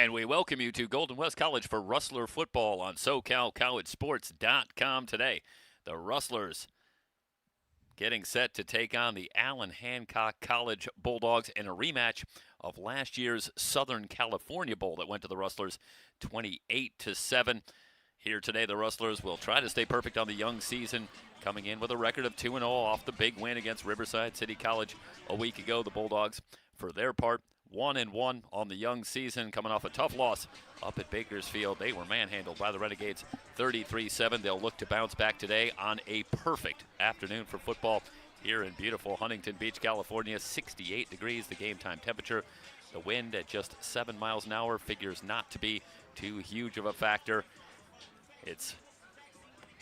And we welcome you to Golden West College for Rustler football on SoCalCollegeSports.com today. The Rustlers getting set to take on the Allan Hancock College Bulldogs in a rematch of last year's Southern California Bowl that went to the Rustlers 28-7. Here today, the Rustlers will try to stay perfect on the young season, coming in with a record of 2-0 off the big win against Riverside City College a week ago. The Bulldogs, for their part, 1-1 on the young season, coming off a tough loss up at Bakersfield. They were manhandled by the Renegades 33-7. They'll look to bounce back today on a perfect afternoon for football here in beautiful Huntington Beach, California. 68 degrees, the game time temperature. The wind at just 7 miles an hour figures not to be too huge of a factor. It's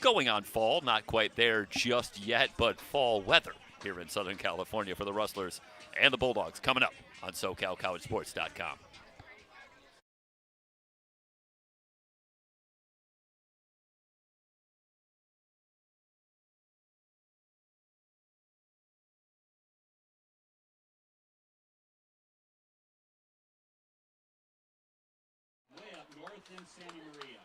going on fall, not quite there just yet, but fall weather here in Southern California for the Rustlers and the Bulldogs coming up on SoCalCollegeSports.com. Way up north in Santa Maria.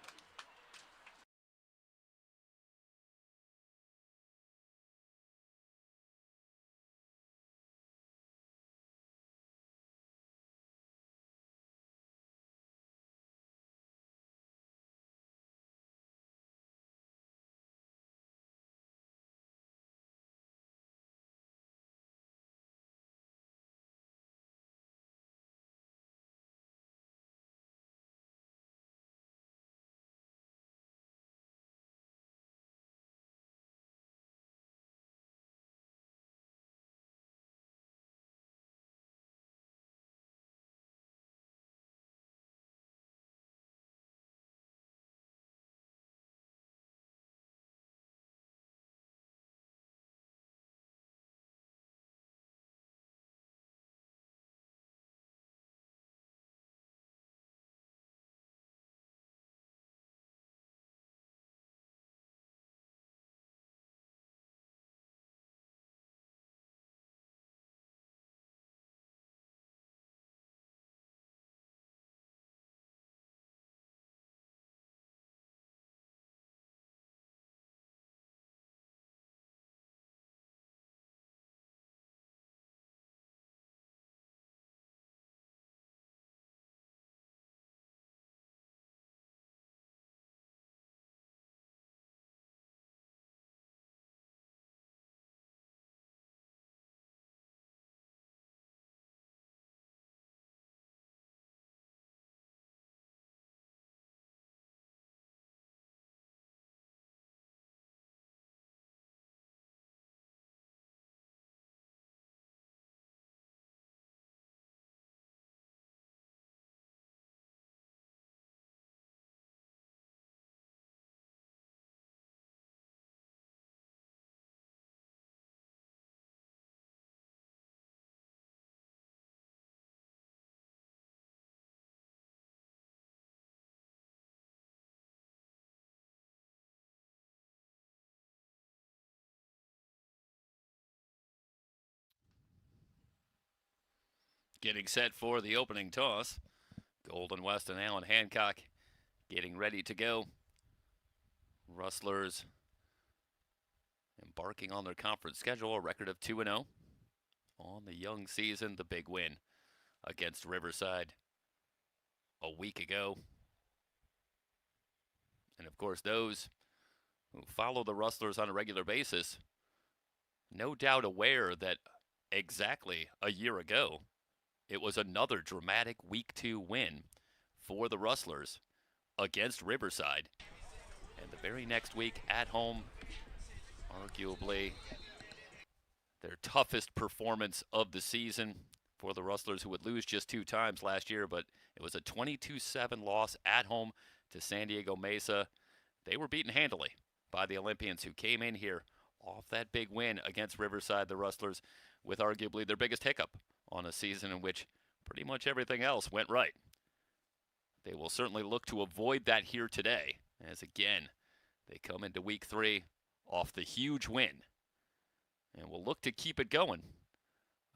Getting set for the opening toss. Golden West and Allan Hancock getting ready to go. Rustlers embarking on their conference schedule, a record of 2-0 on the young season. The big win against Riverside a week ago. And of course, those who follow the Rustlers on a regular basis, no doubt aware that exactly a year ago, it was another dramatic Week 2 win for the Rustlers against Riverside. And the very next week at home, arguably their toughest performance of the season for the Rustlers, who would lose just 2 times last year, but it was a 22-7 loss at home to San Diego Mesa. They were beaten handily by the Olympians, who came in here off that big win against Riverside. The Rustlers with arguably their biggest hiccup on a season in which pretty much everything else went right. They will certainly look to avoid that here today, as again, they come into Week 3 off the huge win, and will look to keep it going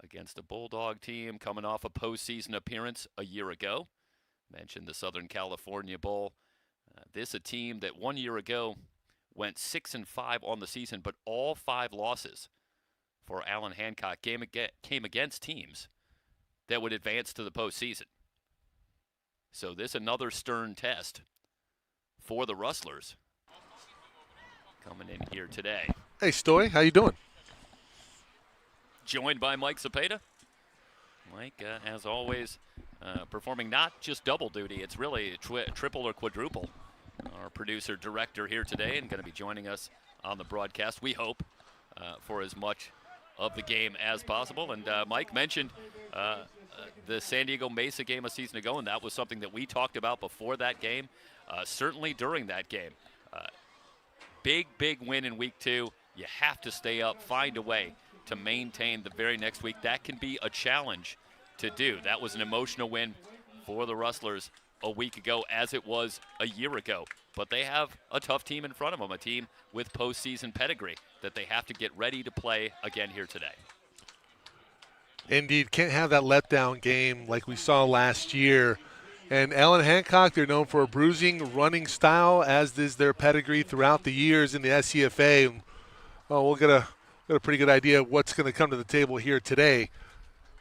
against a Bulldog team coming off a postseason appearance a year ago. Mentioned the Southern California Bowl. This a team that 1 year ago went 6-5 on the season, but all 5 losses for Allan Hancock came against teams that would advance to the postseason. So this another stern test for the Rustlers coming in here today. Hey, Stoy, how you doing? Joined by Mike Cepeda. Mike, as always, performing not just double duty, it's really triple or quadruple. Our producer director here today and going to be joining us on the broadcast, we hope, for as much of the game as possible. And Mike mentioned the San Diego Mesa game a season ago, and that was something that we talked about before that game, certainly during that game. Big win in week 2. You have to stay up, find a way to maintain the very next week. That can be a challenge to do. That was an emotional win for the Rustlers a week ago, as it was a year ago. But they have a tough team in front of them, a team with postseason pedigree that they have to get ready to play again here today. Indeed, can't have that letdown game like we saw last year. And Allan Hancock, they're known for a bruising, running style, as is their pedigree throughout the years in the SCFA. We'll get a pretty good idea of what's going to come to the table here today.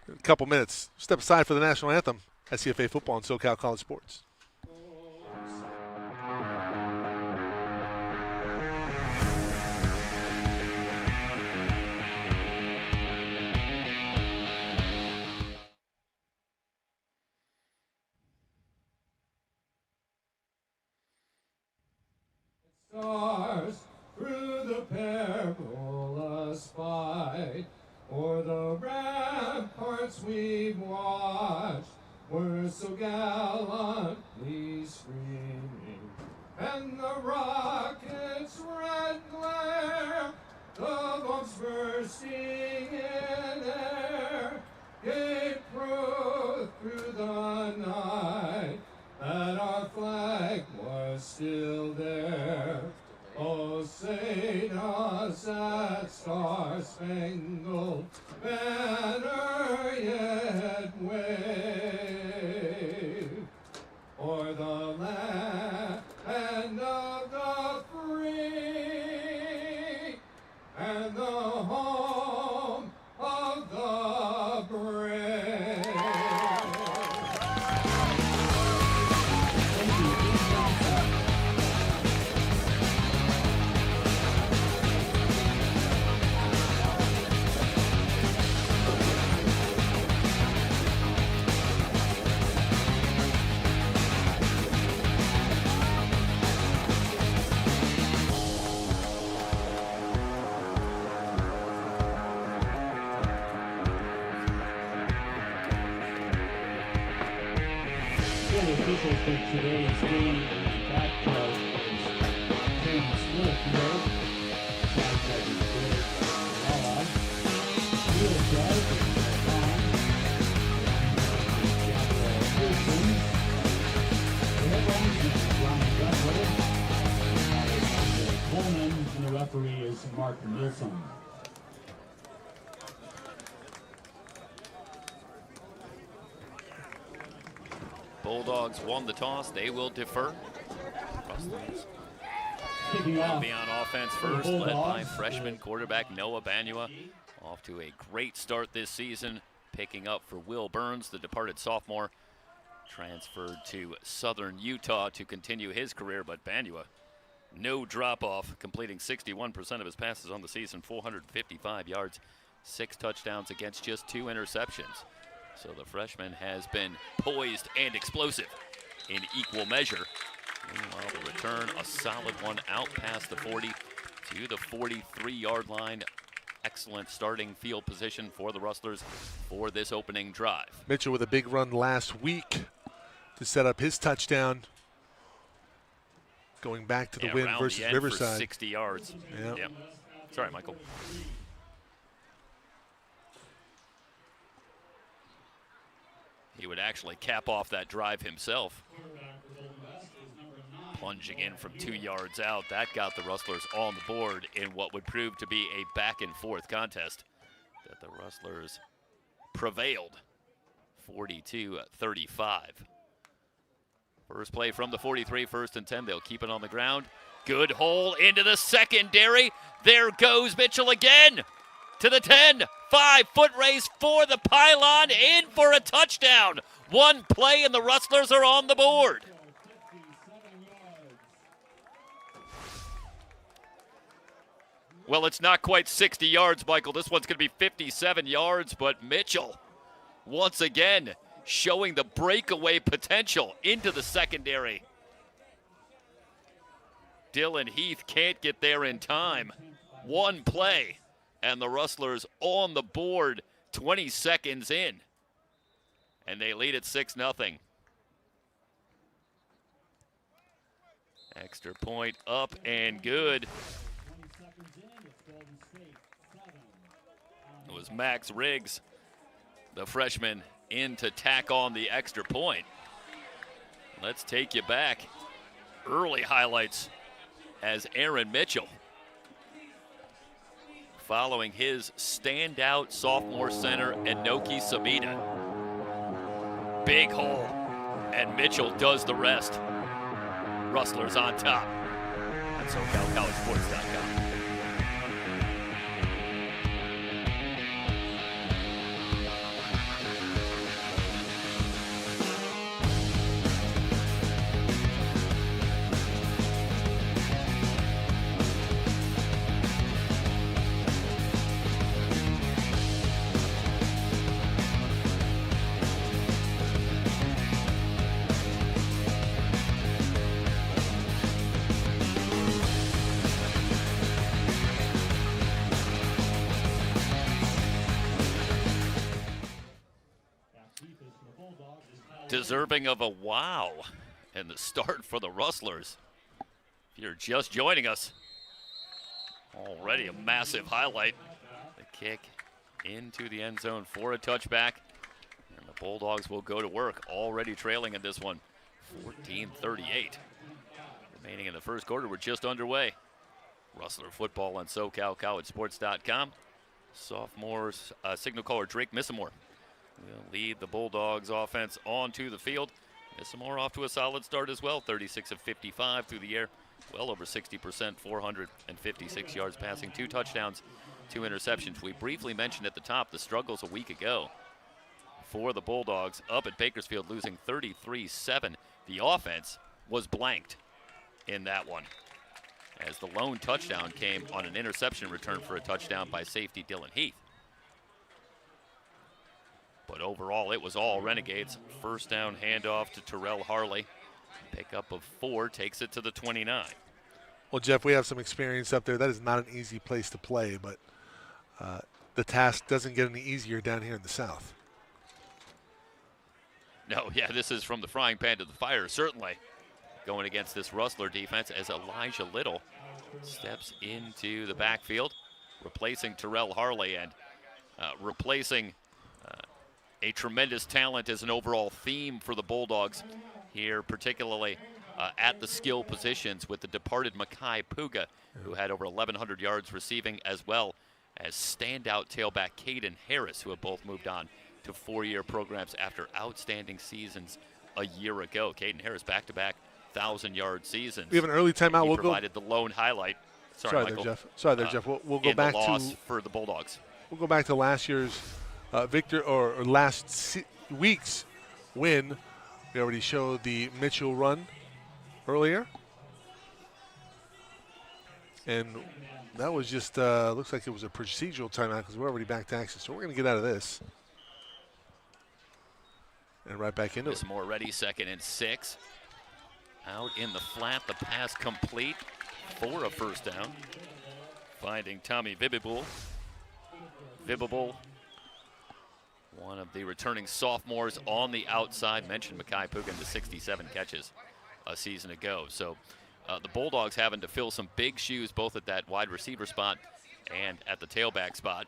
In a couple minutes. Step aside for the national anthem. SCFA football and SoCal College Sports. Stars through the perilous fight, o'er the ramparts we've watched, were so gallantly streaming, and the rocket's red glare, the bombs bursting in air, gave proof through the night that our flag was still there. Oh, say does that star-spangled banner yet wave o'er the land of the free and the home of the brave? Officials for today's game, that is Tim Smith here. Allan. Field drive is fine. The headlines is Ronnie Dunwoody. Coleman, and the referee is Mark Nilsson. Bulldogs won the toss. They will defer. Rustlers Kicking will off be on offense for the first, led by Bulldogs. freshman quarterback Noah Banua. Off to a great start this season, picking up for Will Burns, the departed sophomore, transferred to Southern Utah to continue his career, but Banua, no drop-off, completing 61% of his passes on the season, 455 yards, 6 touchdowns against just 2 interceptions. So the freshman has been poised and explosive in equal measure. Meanwhile, the return, a solid one out past the 40 to the 43-yard line. Excellent starting field position for the Rustlers for this opening drive. Mitchell with a big run last week to set up his touchdown. Going back to the win around versus the end Riverside. for 60 yards. Yeah. Sorry, Michael. He would actually cap off that drive himself. Plunging in from 2 yards out. That got the Rustlers on the board in what would prove to be a back-and-forth contest that the Rustlers prevailed 42-35. First play from the 43, 1st and 10. They'll keep it on the ground. Good hole into the secondary. There goes Mitchell again to the 10. 5-foot race for the pylon, in for a touchdown. One play and the Rustlers are on the board. Well, it's not quite 60 yards, Michael. This one's going to be 57 yards, but Mitchell, once again, showing the breakaway potential into the secondary. Dylan Heath can't get there in time. One play, and the Rustlers on the board 20 seconds in. And they lead at 6-0. Extra point up and good. It was Max Riggs, the freshman, in to tack on the extra point. Let's take you back. Early highlights as Aaron Mitchell, following his standout sophomore center, Enoki Samita. Big hole, and Mitchell does the rest. Rustlers on top on SoCalCollegeSports.com. Deserving of a wow and the start for the Rustlers. If you're just joining us, already a massive highlight. The kick into the end zone for a touchback, and the Bulldogs will go to work, already trailing in this one, 14-38. Remaining in the first quarter, we're just underway. Rustler football on SoCalCollegeSports.com. Sophomores signal caller Drake Missamore will lead the Bulldogs offense onto the field. Missamore off to a solid start as well, 36 of 55 through the air, well over 60%, 456 yards passing, 2 touchdowns, 2 interceptions. We briefly mentioned at the top the struggles a week ago for the Bulldogs up at Bakersfield, losing 33-7. The offense was blanked in that one, as the lone touchdown came on an interception return for a touchdown by safety Dylan Heath. But overall, it was all Renegades. First down handoff to Terrell Harley. Pickup of 4 takes it to the 29. Well, Jeff, we have some experience up there. That is not an easy place to play, but the task doesn't get any easier down here in the South. No, yeah, this is from the frying pan to the fire, certainly. Going against this Rustler defense as Elijah Little steps into the backfield, replacing Terrell Harley and replacing a tremendous talent as an overall theme for the Bulldogs here, particularly at the skill positions with the departed Makai Puga, who had over 1,100 yards receiving, as well as standout tailback Caden Harris, who have both moved on to 4-year programs after outstanding seasons a year ago. Caden Harris back-to-back 1,000-yard seasons. We have an early timeout. He provided the lone highlight. Sorry there, Jeff. Sorry there, Jeff. We'll go back the loss to for the Bulldogs. We'll go back to last year's last week's win. We already showed the Mitchell run earlier, and that was just looks like it was a procedural timeout because we're already back to action. So we're going to get out of this and right back into it. Missamore ready, 2nd and 6. Out in the flat, the pass complete for a first down. Finding Tommy Vibibul. One of the returning sophomores on the outside. Mentioned Makai Pugan to 67 catches a season ago. So the Bulldogs having to fill some big shoes both at that wide receiver spot and at the tailback spot.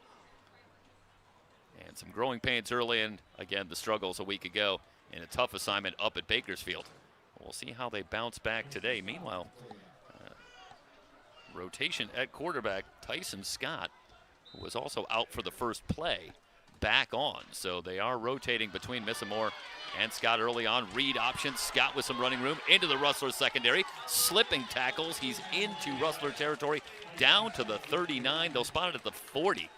And some growing pains early, and again, the struggles a week ago in a tough assignment up at Bakersfield. We'll see how they bounce back today. Meanwhile, rotation at quarterback, Tyson Scott, who was also out for the first play, back on. So they are rotating between Missamore and Scott early on. Read option. Scott with some running room into the Rustlers secondary. Slipping tackles. He's into Rustler territory down to the 39. They'll spot it at the 40.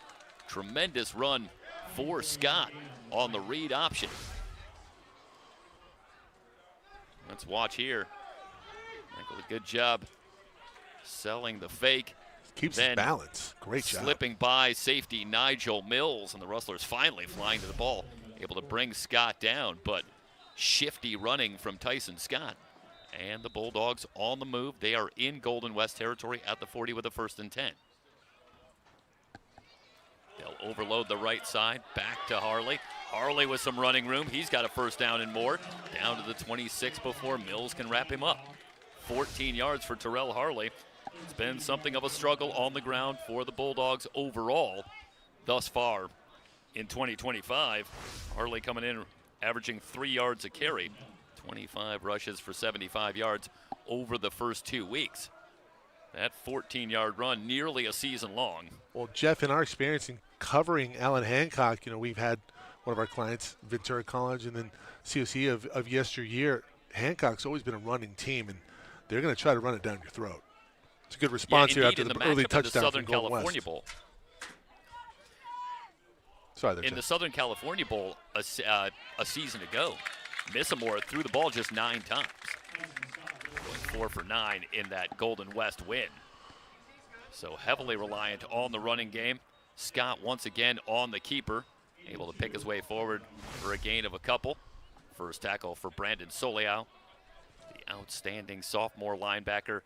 Tremendous run for Scott on the read option. Let's watch here. Michael, a good job selling the fake. Keeps his balance. Great job. Slipping by safety Nigel Mills, and the Rustlers finally flying to the ball, able to bring Scott down, but shifty running from Tyson Scott. And the Bulldogs on the move. They are in Golden West territory at the 40 with a 1st and 10. They'll overload the right side, back to Harley. Harley with some running room. He's got a 1st down and more. Down to the 26 before Mills can wrap him up. 14 yards for Terrell Harley. It's been something of a struggle on the ground for the Bulldogs overall thus far in 2025. Harley coming in averaging 3 yards a carry. 25 rushes for 75 yards over the first 2 weeks. That 14-yard run nearly a season long. Well, Jeff, in our experience in covering Allan Hancock, we've had one of our clients, Ventura College, and then COC of yesteryear. Hancock's always been a running team, and they're going to try to run it down your throat. It's a good response here after the early touchdown Southern from Golden California West. Bowl. Sorry, there, in Jeff. the Southern California Bowl a season ago, Missamore threw the ball just 9 times. Going 4 for 9 in that Golden West win. So heavily reliant on the running game. Scott once again on the keeper, able to pick his way forward for a gain of a couple. First tackle for Brandon Soleau, the outstanding sophomore linebacker.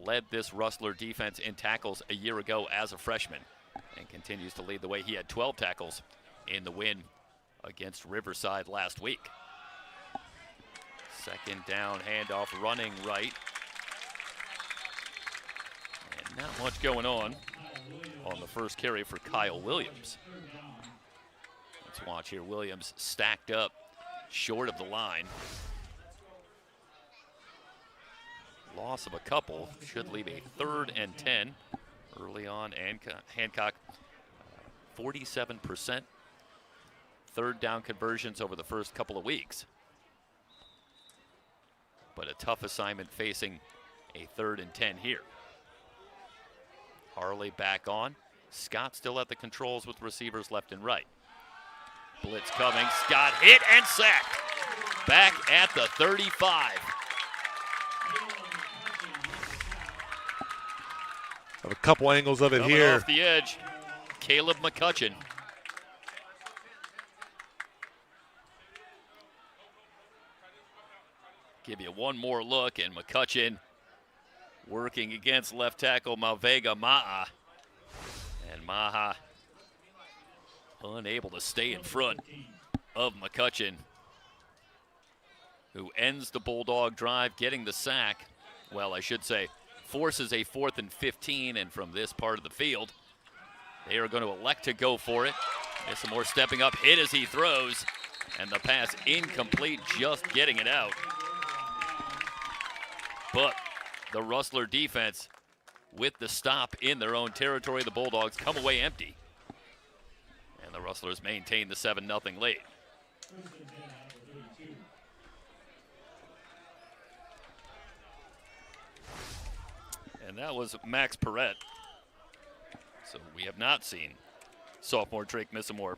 Led this Rustler defense in tackles a year ago as a freshman and continues to lead the way. He had 12 tackles in the win against Riverside last week. 2nd down, handoff running right. And not much going on the first carry for Kyle Williams. Let's watch here. Williams stacked up short of the line. Loss of a couple should leave a 3rd and 10 early on. Hancock 47% 3rd down conversions over the first couple of weeks. But a tough assignment facing a 3rd and 10 here. Harley back on. Scott still at the controls with receivers left and right. Blitz coming. Scott hit and sacked. Back at the 35. Have a couple angles of it Coming here. off the edge, Caleb McCutcheon. Give you one more look, and McCutcheon working against left tackle Mavega Ma'a. And Ma'a unable to stay in front of McCutcheon, who ends the Bulldog drive getting the sack. Well, I should say, forces a 4th and 15, and from this part of the field, they are going to elect to go for it. Missamore stepping up, hit as he throws, and the pass incomplete, just getting it out. But the Rustler defense with the stop in their own territory. The Bulldogs come away empty, and the Rustlers maintain the 7-0 lead. And that was Max Perrette. So we have not seen sophomore Drake Missamore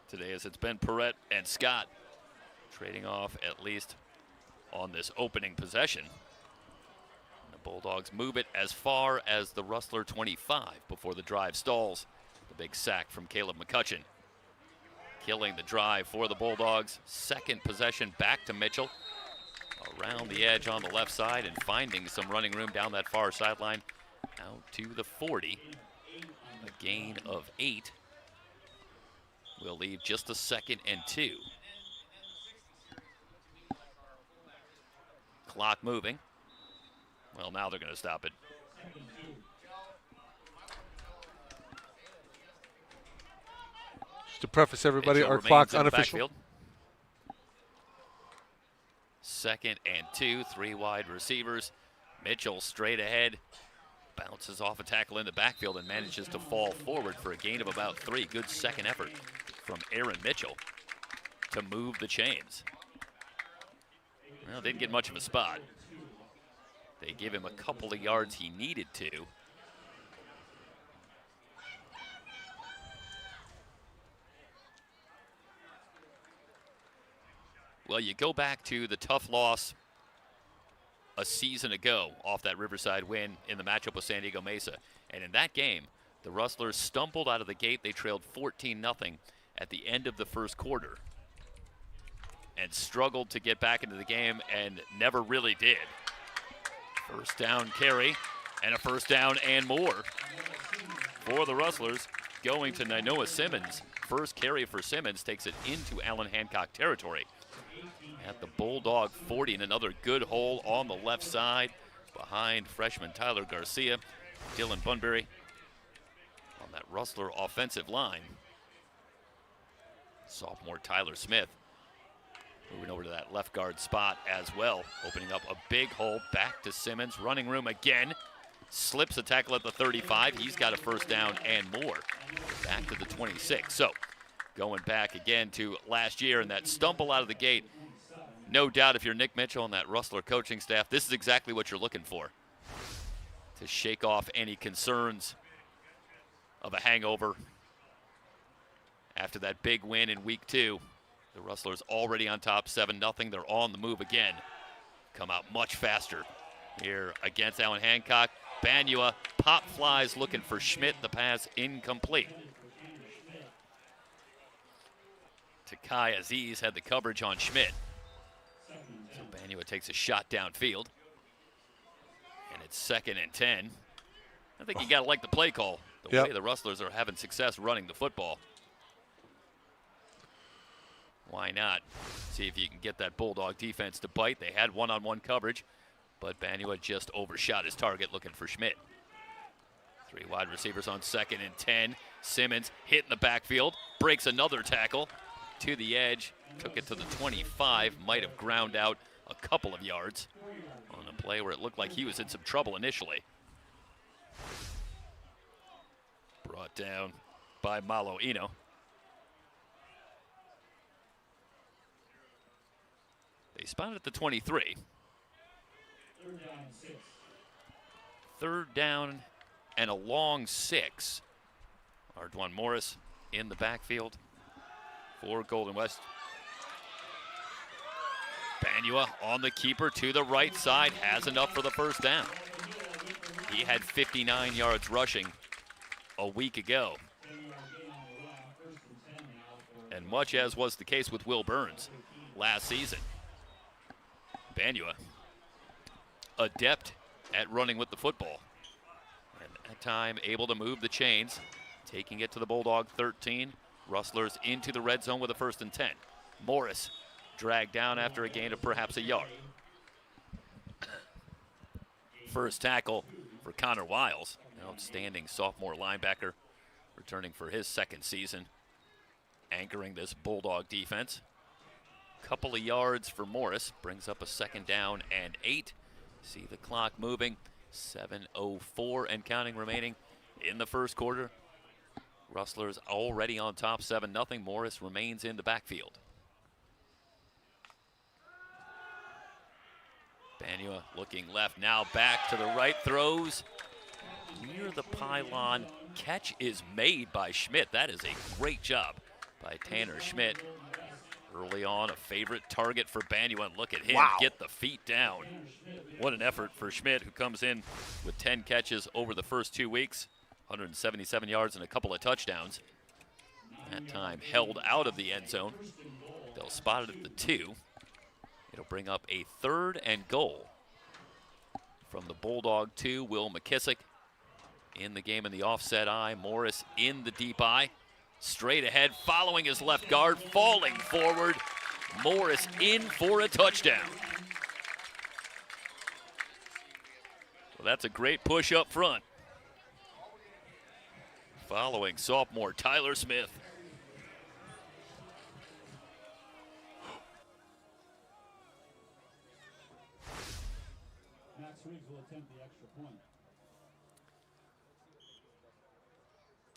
today, as it's been Perrette and Scott trading off at least on this opening possession. And the Bulldogs move it as far as the Rustler 25 before the drive stalls. The big sack from Caleb McCutcheon, killing the drive for the Bulldogs. 2nd possession back to Mitchell. Around the edge on the left side and finding some running room down that far sideline out to the 40. A gain of 8 will leave just a 2nd and 2. Clock moving. Well, now they're going to stop it. Just to preface everybody, Mitchell our remains clock's in the unofficial. backfield. 2nd and 2, 3 wide receivers. Mitchell straight ahead, bounces off a tackle in the backfield and manages to fall forward for a gain of about 3. Good second effort from Aaron Mitchell to move the chains. Well, didn't get much of a spot. They give him a couple of yards he needed to. Well, you go back to the tough loss a season ago off that Riverside win in the matchup with San Diego Mesa. And in that game, the Rustlers stumbled out of the gate. They trailed 14-0 at the end of the first quarter and struggled to get back into the game and never really did. First down carry and a first down and more for the Rustlers, going to Nainoa Simmons. First carry for Simmons takes it into Allan Hancock territory at the Bulldog 40, and another good hole on the left side behind freshman Tyler Garcia. Dylan Bunbury on that Rustler offensive line. Sophomore Tyler Smith moving over to that left guard spot as well, opening up a big hole. Back to Simmons, running room again. Slips a tackle at the 35. He's got a first down and more. Back to the 26. So going back again to last year and that stumble out of the gate. No doubt if you're Nick Mitchell and that Rustler coaching staff, this is exactly what you're looking for, to shake off any concerns of a hangover after that big win in week 2. The Rustlers already on top 7-0. They're on the move again. Come out much faster here against Allan Hancock. Banua pop flies looking for Schmidt. The pass incomplete. Takai Aziz had the coverage on Schmidt. So Banua takes a shot downfield. And it's 2nd and 10. I think you got to like the play call. The way the Rustlers are having success running the football. Why not? See if you can get that Bulldog defense to bite. They had one-on-one coverage, but Banua just overshot his target looking for Schmidt. 3 wide receivers on 2nd and 10. Simmons hit in the backfield, breaks another tackle to the edge, took it to the 25, might have ground out a couple of yards on a play where it looked like he was in some trouble initially. Brought down by Malo Eno. They spotted at the 23. 3rd down and a long 6. Arjuan Morris in the backfield for Golden West. Banua on the keeper to the right side, has enough for the first down. He had 59 yards rushing a week ago. And much as was the case with Will Burns last season, Banua, adept at running with the football. And at time able to move the chains, taking it to the Bulldog 13. Rustlers into the red zone with a 1st and 10. Morris dragged down after a gain of perhaps a yard. First tackle for Connor Wiles, an outstanding sophomore linebacker, returning for his 2nd season, anchoring this Bulldog defense. Couple of yards for Morris, brings up a 2nd down and 8. See the clock moving, 7:04 and counting remaining in the first quarter. Rustlers already on top 7-0. Morris remains in the backfield. Banua looking left, now back to the right, throws near the pylon. Catch is made by Schmidt. That is a great job by Tanner Schmidt. Early on, a favorite target for Banua. Look at him get the feet down. What an effort for Schmidt, who comes in with 10 catches over the first 2 weeks, 177 yards and a couple of touchdowns. That time held out of the end zone. They'll spot it at the 2. It'll bring up a 3rd and goal from the Bulldog 2. Will McKissick in the game in the offset eye. Morris in the deep eye. Straight ahead, following his left guard, falling forward. Morris in for a touchdown. Well, that's a great push up front. Following sophomore Tyler Smith. Max Reeves will attempt the extra point.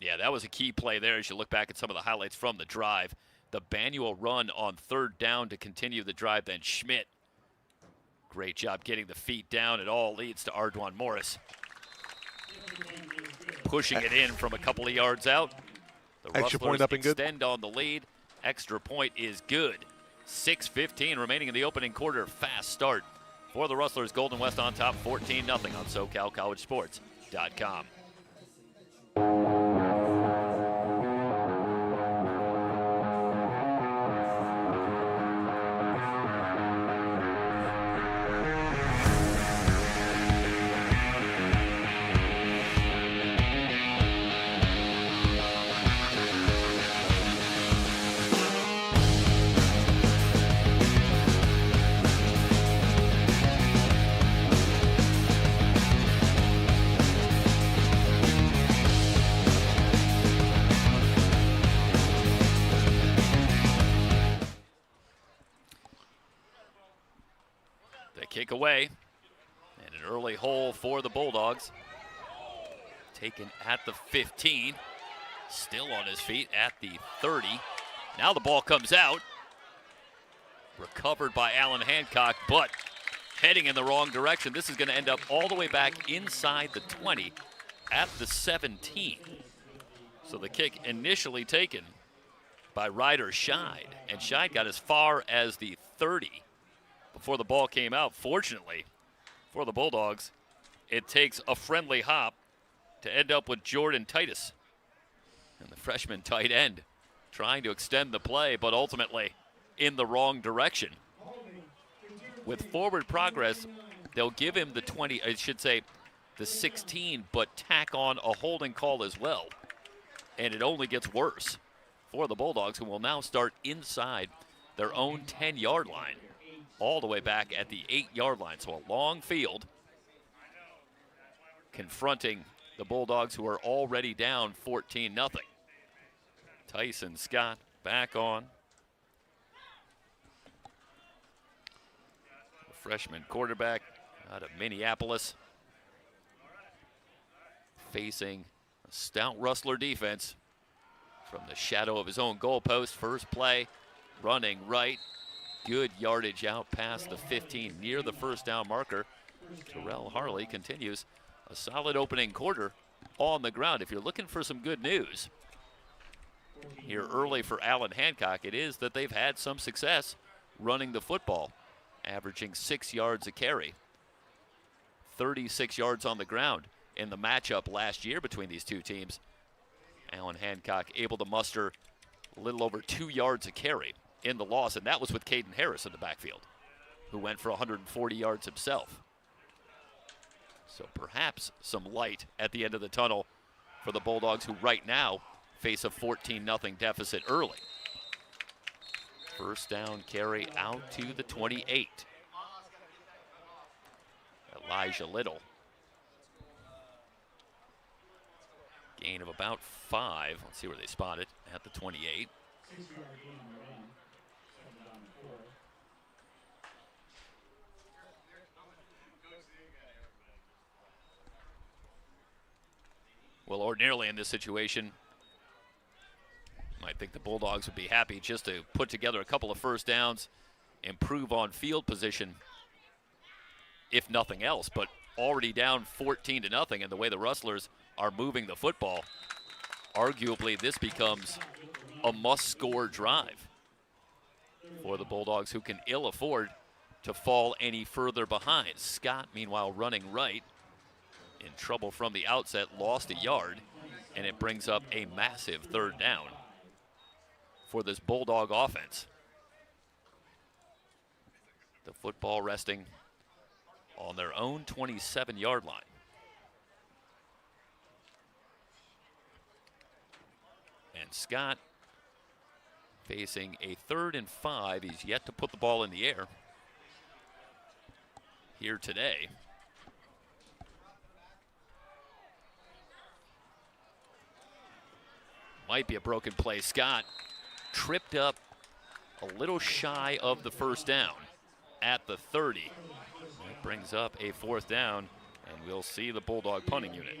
Yeah, that was a key play there as you look back at some of the highlights from the drive. The Banuel run on 3rd down to continue the drive, then Schmidt. Great job getting the feet down. It all leads to Ardwan Morris pushing it in from a couple of yards out. The Extra Rustlers point up and good. extend on the lead. Extra point is good. 6:15 remaining in the opening quarter. Fast start for the Rustlers. Golden West on top 14-0 on SoCalCollegeSports.com. Kick away, and an early hole for the Bulldogs. Taken at the 15, still on his feet at the 30. Now the ball comes out, recovered by Allan Hancock, but heading in the wrong direction. This is going to end up all the way back inside the 20 at the 17. So the kick initially taken by Ryder Scheid, and Scheid got as far as the 30 before the ball came out. Fortunately for the Bulldogs, it takes a friendly hop to end up with Jordan Titus, and the freshman tight end trying to extend the play, but ultimately in the wrong direction. With forward progress, they'll give him the 20, I should say the 16, but tack on a holding call as well. And it only gets worse for the Bulldogs, who will now start inside their own 10-yard line, all the way back at the 8-yard line. So a long field confronting the Bulldogs, who are already down 14-0. Tyson Scott back on. The freshman quarterback out of Minneapolis, facing a stout Rustler defense from the shadow of his own goalpost. First play, running right. Good yardage out past the 15, near the first down marker. Terrell Harley continues a solid opening quarter on the ground. If you're looking for some good news here early for Allan Hancock, it is that they've had some success running the football, averaging 6 yards a carry, 36 yards on the ground in the matchup last year between these two teams. Allan Hancock able to muster a little over 2 yards a carry in the loss, and that was with Caden Harris in the backfield, who went for 140 yards himself. So perhaps some light at the end of the tunnel for the Bulldogs, who right now face a 14-0 deficit early. First down carry out to the 28. Elijah Little. Gain of about 5. Let's see where they spot it, at the 28. Well, ordinarily in this situation, I think the Bulldogs would be happy just to put together a couple of first downs, improve on field position, if nothing else. But already down 14-0, and the way the Rustlers are moving the football, arguably this becomes a must-score drive for the Bulldogs, who can ill afford to fall any further behind. Scott, meanwhile, running right, in trouble from the outset, lost a yard, and it brings up a massive 3rd down for this Bulldog offense. The football resting on their own 27-yard line. And Scott facing a 3rd and 5. He's yet to put the ball in the air here today. Might be a broken play. Scott tripped up a little shy of the first down at the 30. That brings up a 4th down, and we'll see the Bulldog punting unit.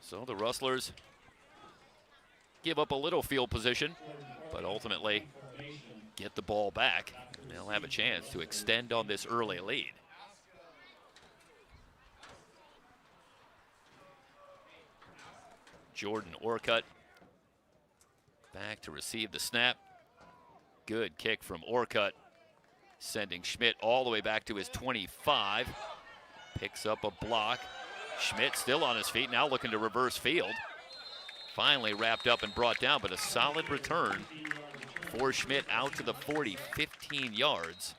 So the Rustlers give up a little field position, but ultimately get the ball back. And they'll have a chance to extend on this early lead. Jordan Orcutt back to receive the snap. Good kick from Orcutt, sending Schmidt all the way back to his 25. Picks up a block. Schmidt still on his feet, now looking to reverse field. Finally wrapped up and brought down, but a solid return for Schmidt out to the 40, 15 yards.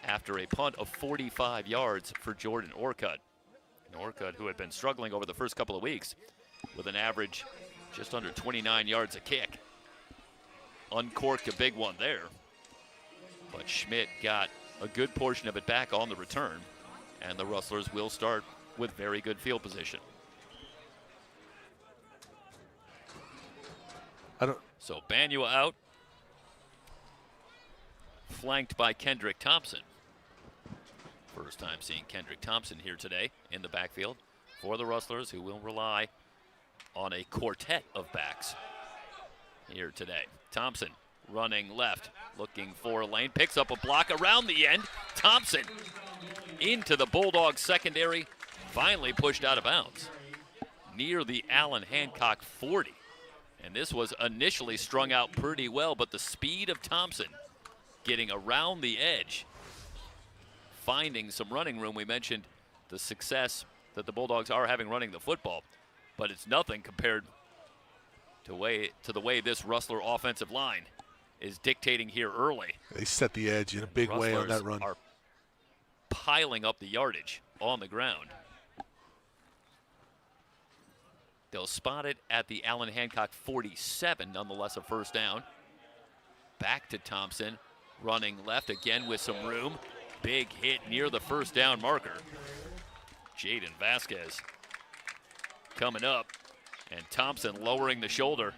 After a punt of 45 yards for Jordan Orcutt. And Orcutt, who had been struggling over the first couple of weeks with an average just under 29 yards a kick. Uncorked a big one there. But Schmidt got a good portion of it back on the return. And the Rustlers will start with very good field position. So Banua out. Flanked by Kendrick Thompson. First time seeing Kendrick Thompson here today in the backfield for the Rustlers, who will rely on a quartet of backs here today. Thompson running left, looking for a lane, picks up a block around the end. Thompson into the Bulldogs secondary, finally pushed out of bounds near the Allan Hancock 40. And this was initially strung out pretty well, but the speed of Thompson getting around the edge, finding some running room. We mentioned the success that the Bulldogs are having running the football, but it's nothing compared to the way this Rustler offensive line is dictating here early. They set the edge in a big way on that run. Are piling up the yardage on the ground. They'll spot it at the Allan Hancock 47, nonetheless a first down. Back to Thompson, running left again with some room. Big hit near the first down marker. Jaden Vasquez coming up, and Thompson lowering the shoulder.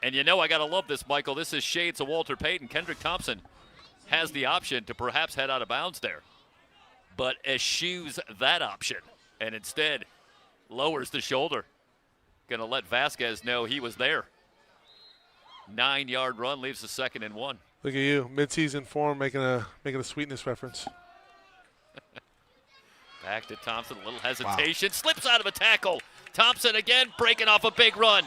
And you know I gotta love this, Michael. This is shades of Walter Payton. Kendrick Thompson has the option to perhaps head out of bounds there, but eschews that option, and instead lowers the shoulder. Gonna let Vasquez know he was there. 9-yard run leaves the 2nd and 1. Look at you, midseason form, making a sweetness reference. Back to Thompson, a little hesitation, slips out of a tackle. Thompson again breaking off a big run.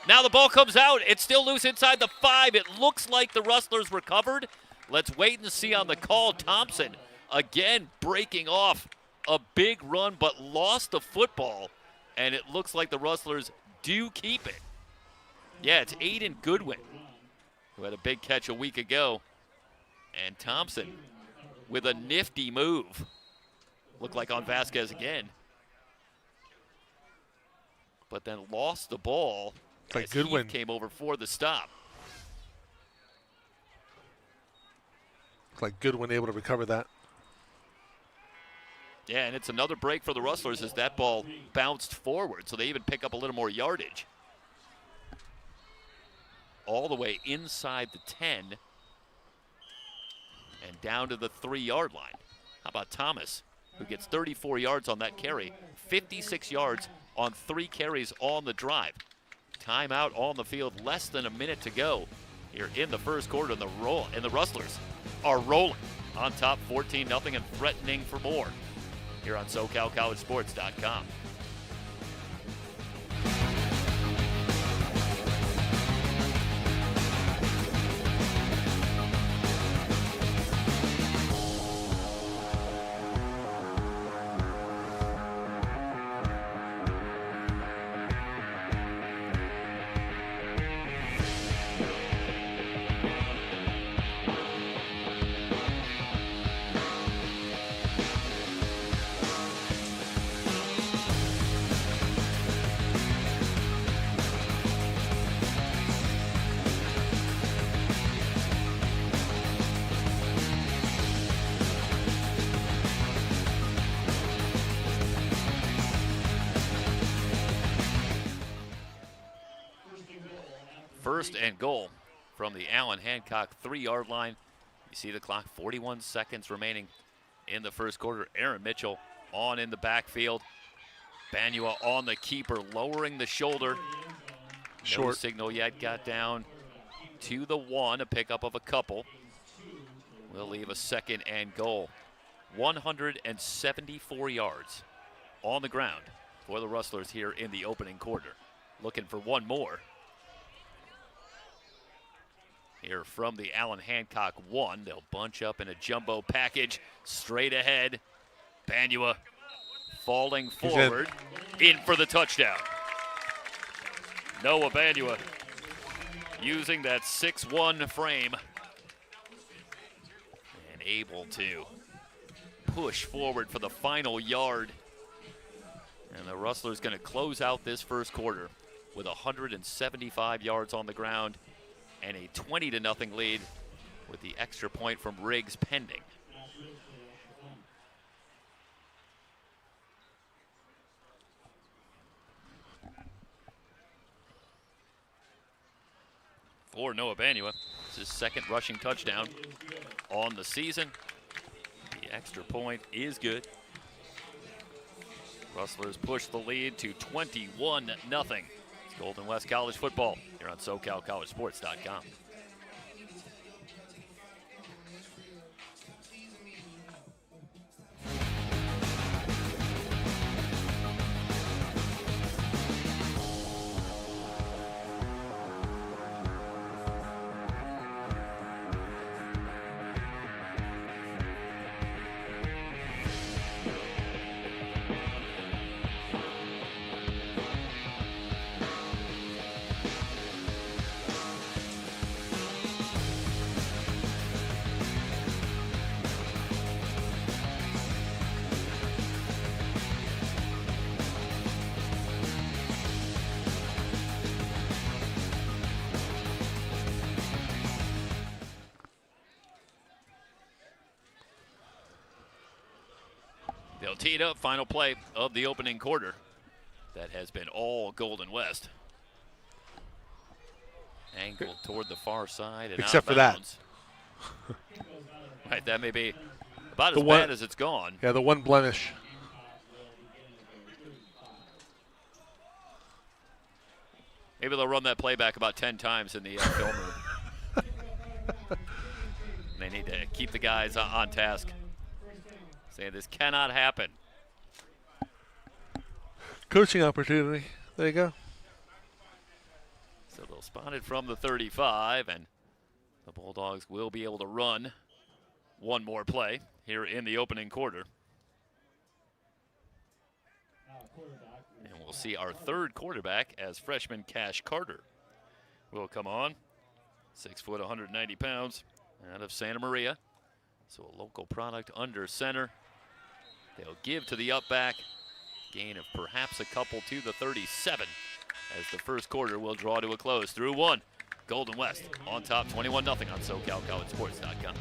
Now the ball comes out. It's still loose inside the 5. It looks like the Rustlers recovered. Let's wait and see on the call. Thompson again breaking off a big run, but lost the football. And it looks like the Rustlers do keep it. Yeah, it's Aiden Goodwin, who had a big catch a week ago. And Thompson with a nifty move. Looked like on Vasquez again. But then lost the ball as Goodwin came over for the stop. Like Goodwin able to recover that. Yeah, and it's another break for the Rustlers as that ball bounced forward, so they even pick up a little more yardage. All the way inside the 10 and down to the 3-yard line. How about Thomas, who gets 34 yards on that carry, 56 yards on 3 carries on the drive. Timeout on the field, less than a minute to go here in the first quarter, and the Rustlers are rolling on top 14-0 and threatening for more here on SoCalCollegeSports.com. First and goal from the Allan Hancock 3-yard line. You see the clock, 41 seconds remaining in the first quarter. Aaron Mitchell on in the backfield. Banua on the keeper, lowering the shoulder. Short. No signal yet, got down to the 1, a pickup of a couple. We'll leave a 2nd and goal. 174 yards on the ground for the Rustlers here in the opening quarter. Looking for one more. Here from the Allan Hancock 1, they'll bunch up in a jumbo package straight ahead. Banua falling forward, in for the touchdown. Noah Banua using that 6'1" frame and able to push forward for the final yard. And the Rustlers going to close out this first quarter with 175 yards on the ground and a 20-0 lead with the extra point from Riggs pending. For Noah Banua, it's his 2nd rushing touchdown on the season. The extra point is good. Rustlers push the lead to 21-0. It's Golden West College football here on SoCalCollegeSports.com. They'll tee it up, final play of the opening quarter. That has been all Golden West. Angled toward the far side and Except out of for bounds. Right, that may be about as bad as it's gone. Yeah, the one blemish. Maybe they'll run that play back about 10 times in the film room. They need to keep the guys on task. Saying this cannot happen. Coaching opportunity. There you go. So they'll spot it from the 35, and the Bulldogs will be able to run one more play here in the opening quarter. And we'll see our 3rd quarterback as freshman Cash Carter will come on. 6 foot, 190 pounds, out of Santa Maria. So a local product under center. They'll give to the up back. Gain of perhaps a couple to the 37 as the first quarter will draw to a close through 1. Golden West on top 21-0 on SoCalCollegeSports.com.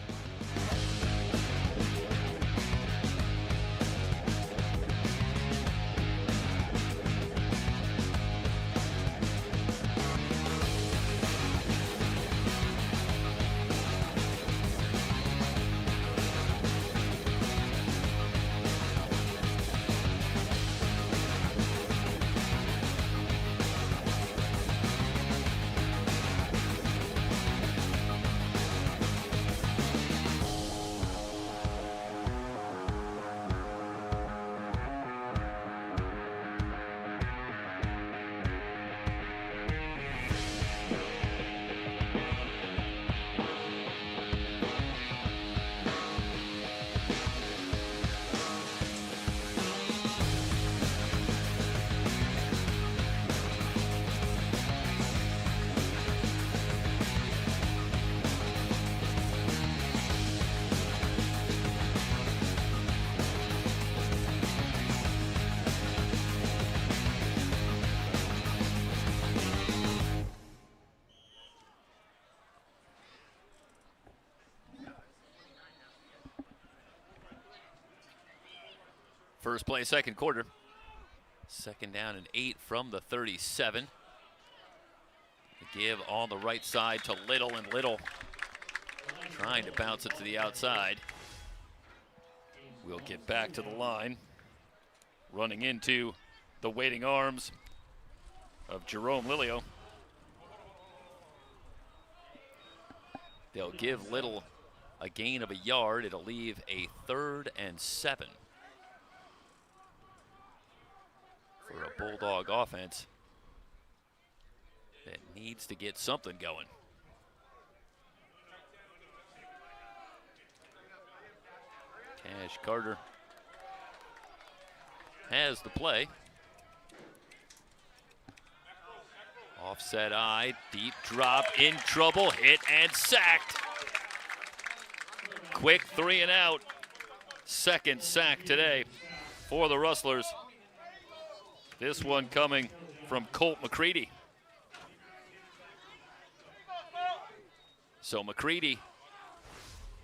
First play, second quarter. 2nd down and 8 from the 37. The give on the right side to Little, and Little trying to bounce it to the outside. We'll get back to the line. Running into the waiting arms of Jerome Lilio. They'll give Little a gain of a yard. It'll leave a 3rd and 7 for a Bulldog offense that needs to get something going. Cash Carter has the play. Offset eye, deep drop, in trouble, hit and sacked. Quick 3 and out. 2nd sack today for the Rustlers. This one coming from Colt McCready. So McCready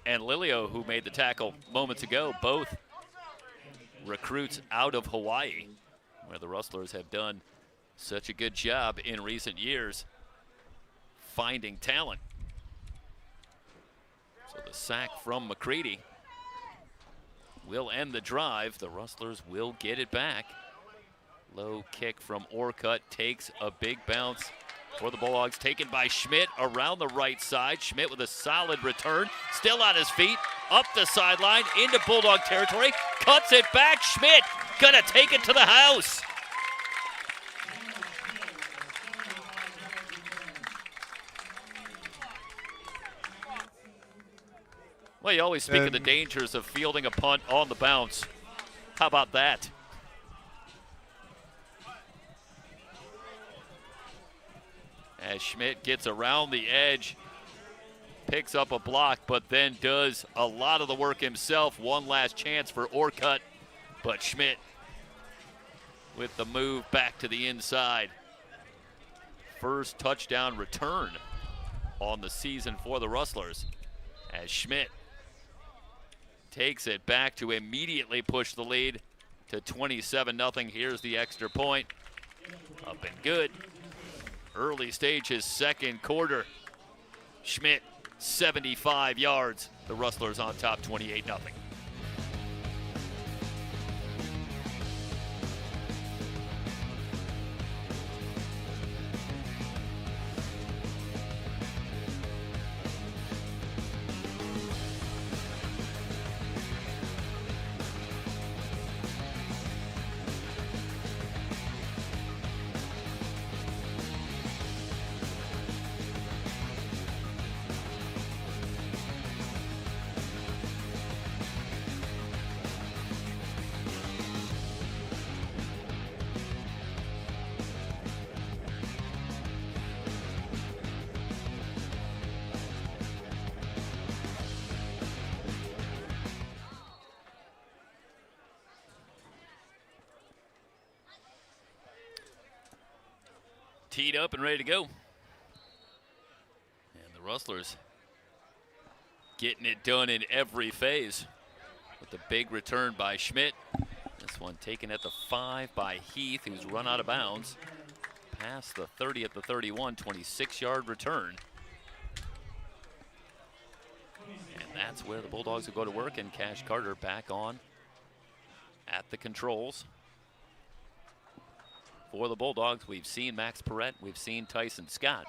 and Lilio, who made the tackle moments ago, both recruits out of Hawaii, where the Rustlers have done such a good job in recent years finding talent. So the sack from McCready will end the drive. The Rustlers will get it back. Low kick from Orcutt takes a big bounce for the Bulldogs, taken by Schmidt around the right side. Schmidt with a solid return, still on his feet, up the sideline, into Bulldog territory, cuts it back. Schmidt gonna take it to the house. Well, you always speak of the dangers of fielding a punt on the bounce. How about that? As Schmidt gets around the edge, picks up a block, but then does a lot of the work himself. One last chance for Orcutt, but Schmidt with the move back to the inside. First touchdown return on the season for the Rustlers, as Schmidt takes it back to immediately push the lead to 27-0. Here's the extra point. Up and good. Early stages, 2nd quarter. Schmidt, 75 yards. The Rustlers on top, 28-0. Teed up and ready to go. And the Rustlers getting it done in every phase with the big return by Schmidt. This one taken at the 5 by Heath, who's run out of bounds. Past the 30 at the 31, 26-yard return. And that's where the Bulldogs will go to work, and Cash Carter back on at the controls. For the Bulldogs, we've seen Max Perrette, we've seen Tyson Scott.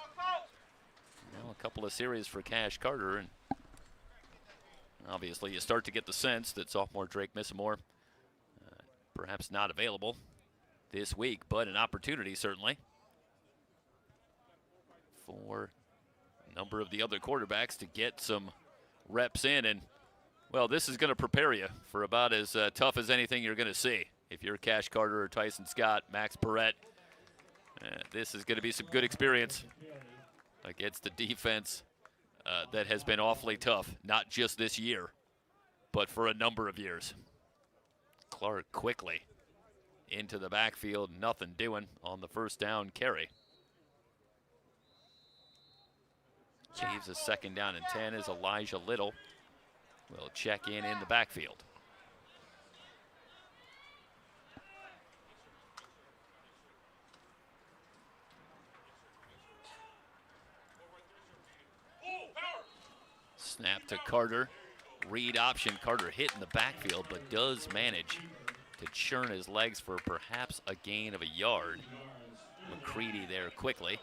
Now a couple of series for Cash Carter, and obviously you start to get the sense that sophomore Drake Missamore perhaps not available this week, but an opportunity certainly for a number of the other quarterbacks to get some reps in. And, well, this is going to prepare you for about as tough as anything you're going to see. If you're Cash Carter or Tyson Scott, Max Perrette, this is going to be some good experience against the defense that has been awfully tough, not just this year, but for a number of years. Clark quickly into the backfield, nothing doing on the first down carry. Leaves a 2nd down and 10 as Elijah Little will check in the backfield. Snap to Carter. Read option. Carter hit in the backfield, but does manage to to churn his legs for perhaps a gain of a yard. McCready there quickly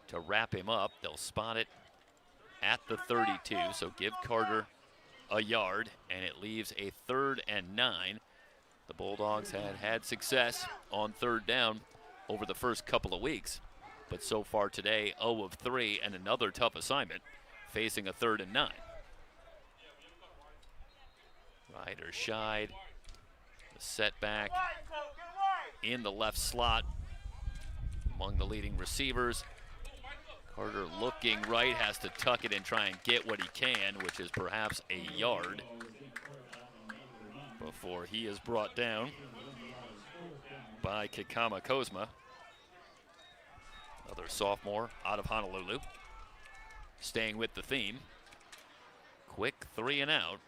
to wrap him up. They'll spot it at the 32, so give Carter a yard, and it leaves a 3rd and 9. The Bulldogs had success on 3rd down over the first couple of weeks, but so far today, 0 of 3, and another tough assignment, facing a 3rd and 9. Ryder shied, the setback in the left slot among the leading receivers. Carter looking right, has to tuck it and try and get what he can, which is perhaps a yard, before he is brought down by Kikama Kozma, another sophomore out of Honolulu. Staying with the theme, quick 3 and out.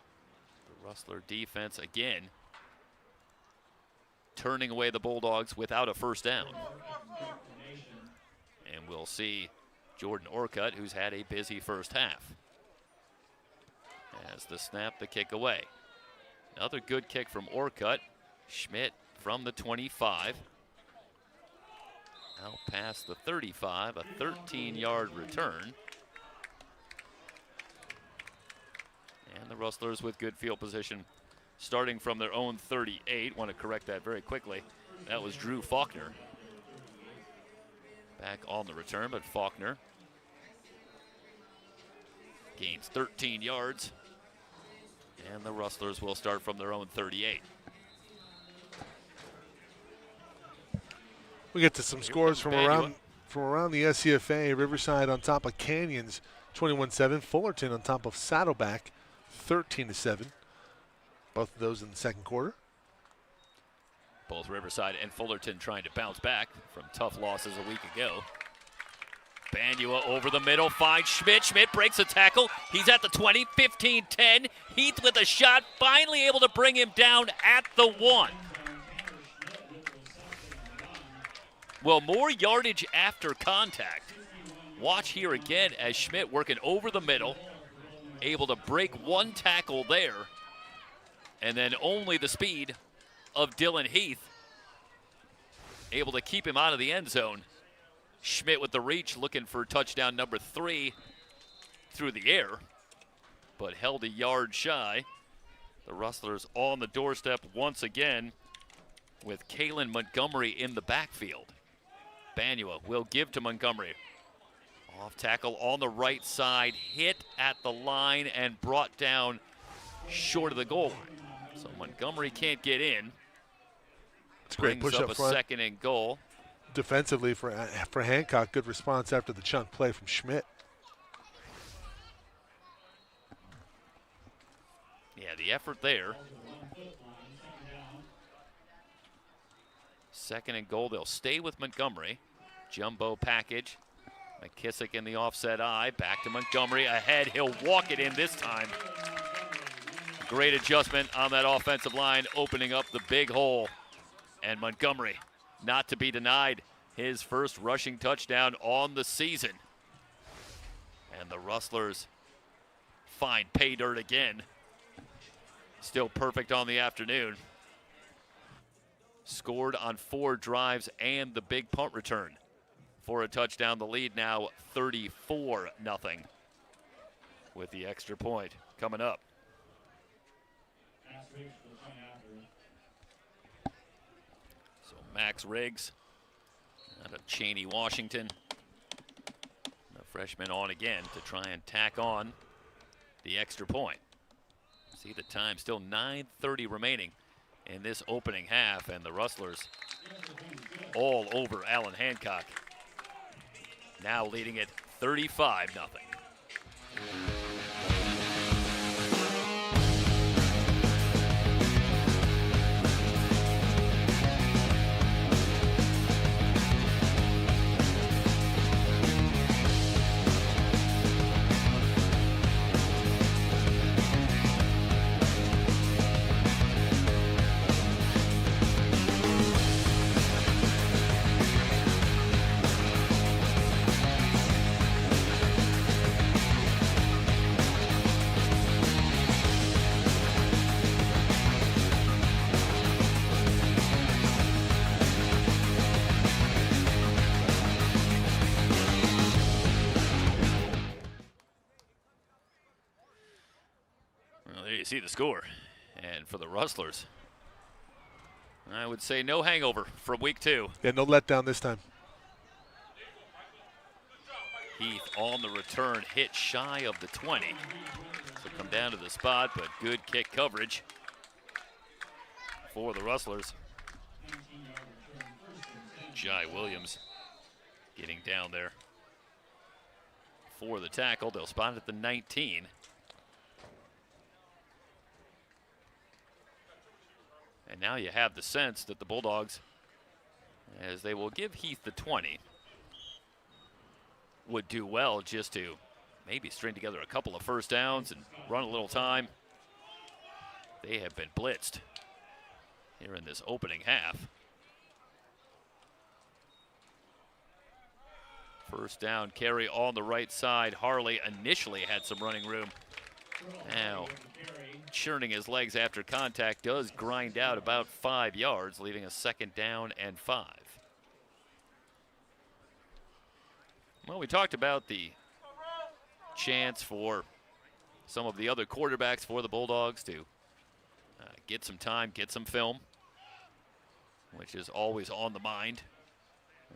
The Rustler defense again turning away the Bulldogs without a 1st down. And we'll see Jordan Orcutt, who's had a busy first half. As the snap, the kick away. Another good kick from Orcutt. Schmidt from the 25. Out past the 35, a 13-yard return. And the Rustlers with good field position, starting from their own 38. Want to correct that very quickly. That was Drew Faulkner back on the return, but Faulkner gains 13 yards, and the Rustlers will start from their own 38. We get to some scores from around the SCFA. Riverside on top of Canyons, 21-7. Fullerton on top of Saddleback, 13-7. Both of those in the second quarter. Both Riverside and Fullerton trying to bounce back from tough losses a week ago. Banua over the middle, finds Schmidt. Schmidt breaks a tackle. He's at the 20, 15, 10. Heath with a shot, finally able to bring him down at the 1. Well, more yardage after contact. Watch here again as Schmidt working over the middle, able to break one tackle there, and then only the speed of Dylan Heath able to keep him out of the end zone. Schmidt with the reach, looking for touchdown number 3 through the air, but held a yard shy. The Rustlers on the doorstep once again with Kalen Montgomery in the backfield. Banua will give to Montgomery. Off tackle on the right side, hit at the line and brought down short of the goal line. So Montgomery can't get in. It's a great Brings push up up a front. 2nd and goal. Defensively for Hancock, good response after the chunk play from Schmidt. Yeah, the effort there. 2nd and goal. They'll stay with Montgomery. Jumbo package. McKissick in the offset eye. Back to Montgomery. Ahead. He'll walk it in this time. Great adjustment on that offensive line, opening up the big hole. And Montgomery, not to be denied, his first rushing touchdown on the season. And the Rustlers find pay dirt again. Still perfect on the afternoon. Scored on 4 drives and the big punt return for a touchdown. The lead now 34-0 with the extra point coming up. So Max Riggs out of Cheney, Washington. The freshman on again to try and tack on the extra point. See the time, still 9:30 remaining in this opening half, and the Rustlers all over Allan Hancock. Now leading it 35-0. you see the score. And for the Rustlers, I would say no hangover from week 2. Yeah, no letdown this time. Heath on the return, hit shy of the 20. So come down to the spot, but good kick coverage for the Rustlers. Jai Williams getting down there for the tackle. They'll spot it at the 19. And now you have the sense that the Bulldogs, as they will give Heath the 20, would do well just to maybe string together a couple of first downs and run a little time. They have been blitzed here in this opening half. First down carry on the right side. Harley initially had some running room. Now, churning his legs after contact, does grind out about 5 yards, leaving a second down and 5. Well, we talked about the chance for some of the other quarterbacks for the Bulldogs to get some time, get some film, which is always on the mind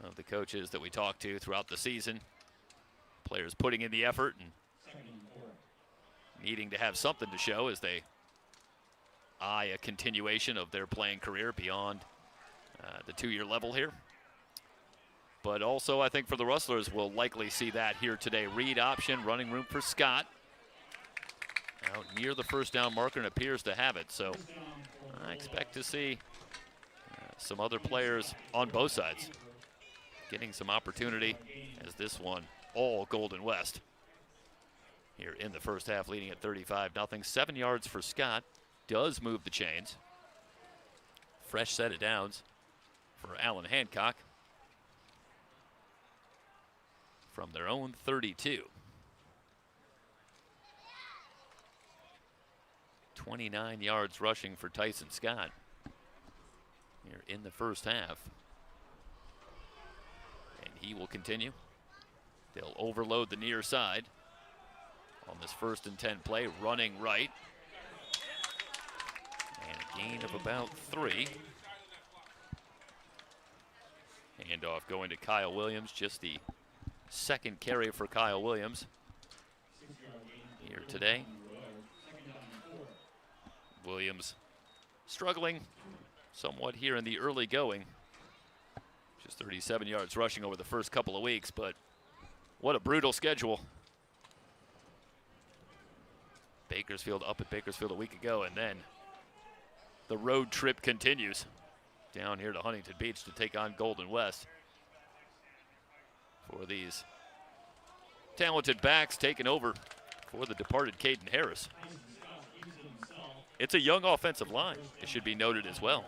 of the coaches that we talk to throughout the season. Players putting in the effort and needing to have something to show as they eye a continuation of their playing career beyond the 2-year level here. But also, I think for the Rustlers, we'll likely see that here today. Read option, running room for Scott. Out near the first down marker and appears to have it. So I expect to see some other players on both sides getting some opportunity, as this one all Golden West here in the first half, leading at 35-0. 7 yards for Scott. Does move the chains. Fresh set of downs for Allan Hancock from their own 32. 29 yards rushing for Tyson Scott here in the first half. And he will continue. They'll overload the near side on this 1st and 10 play, running right. And a gain of about 3. Handoff going to Kyle Williams, just the second carry for Kyle Williams here today. Williams struggling somewhat here in the early going. Just 37 yards rushing over the first couple of weeks, but what a brutal schedule. Bakersfield, up at Bakersfield a week ago, and then the road trip continues down here to Huntington Beach to take on Golden West. For these talented backs taking over for the departed Caden Harris. It's a young offensive line, it should be noted as well.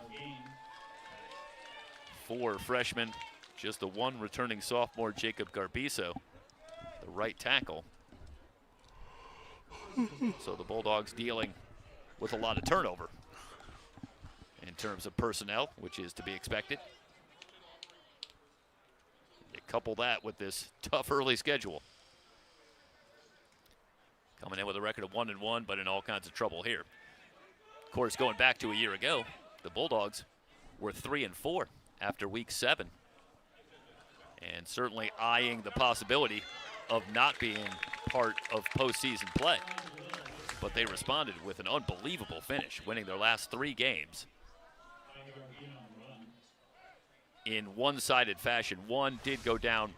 4 freshmen, just the 1 returning sophomore, Jacob Garbiso, the right tackle. So the Bulldogs dealing with a lot of turnover in terms of personnel, which is to be expected. You couple that with this tough early schedule. Coming in with a record of 1-1, but in all kinds of trouble here. Of course, going back to a year ago, the Bulldogs were 3-4 after week 7. And certainly eyeing the possibility of not being part of postseason play. But they responded with an unbelievable finish, winning their last 3 games in one-sided fashion. One did go down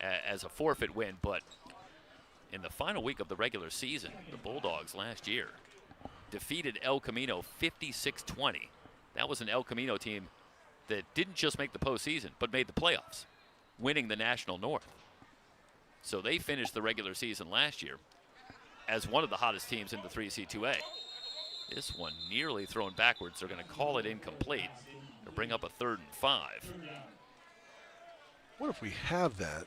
as a forfeit win, but in the final week of the regular season, the Bulldogs last year defeated El Camino 56-20. That was an El Camino team that didn't just make the postseason, but made the playoffs, winning the National North. So they finished the regular season last year as one of the hottest teams in the 3C2A. This one nearly thrown backwards. They're going to call it incomplete to bring up a 3rd and 5. What if we have that?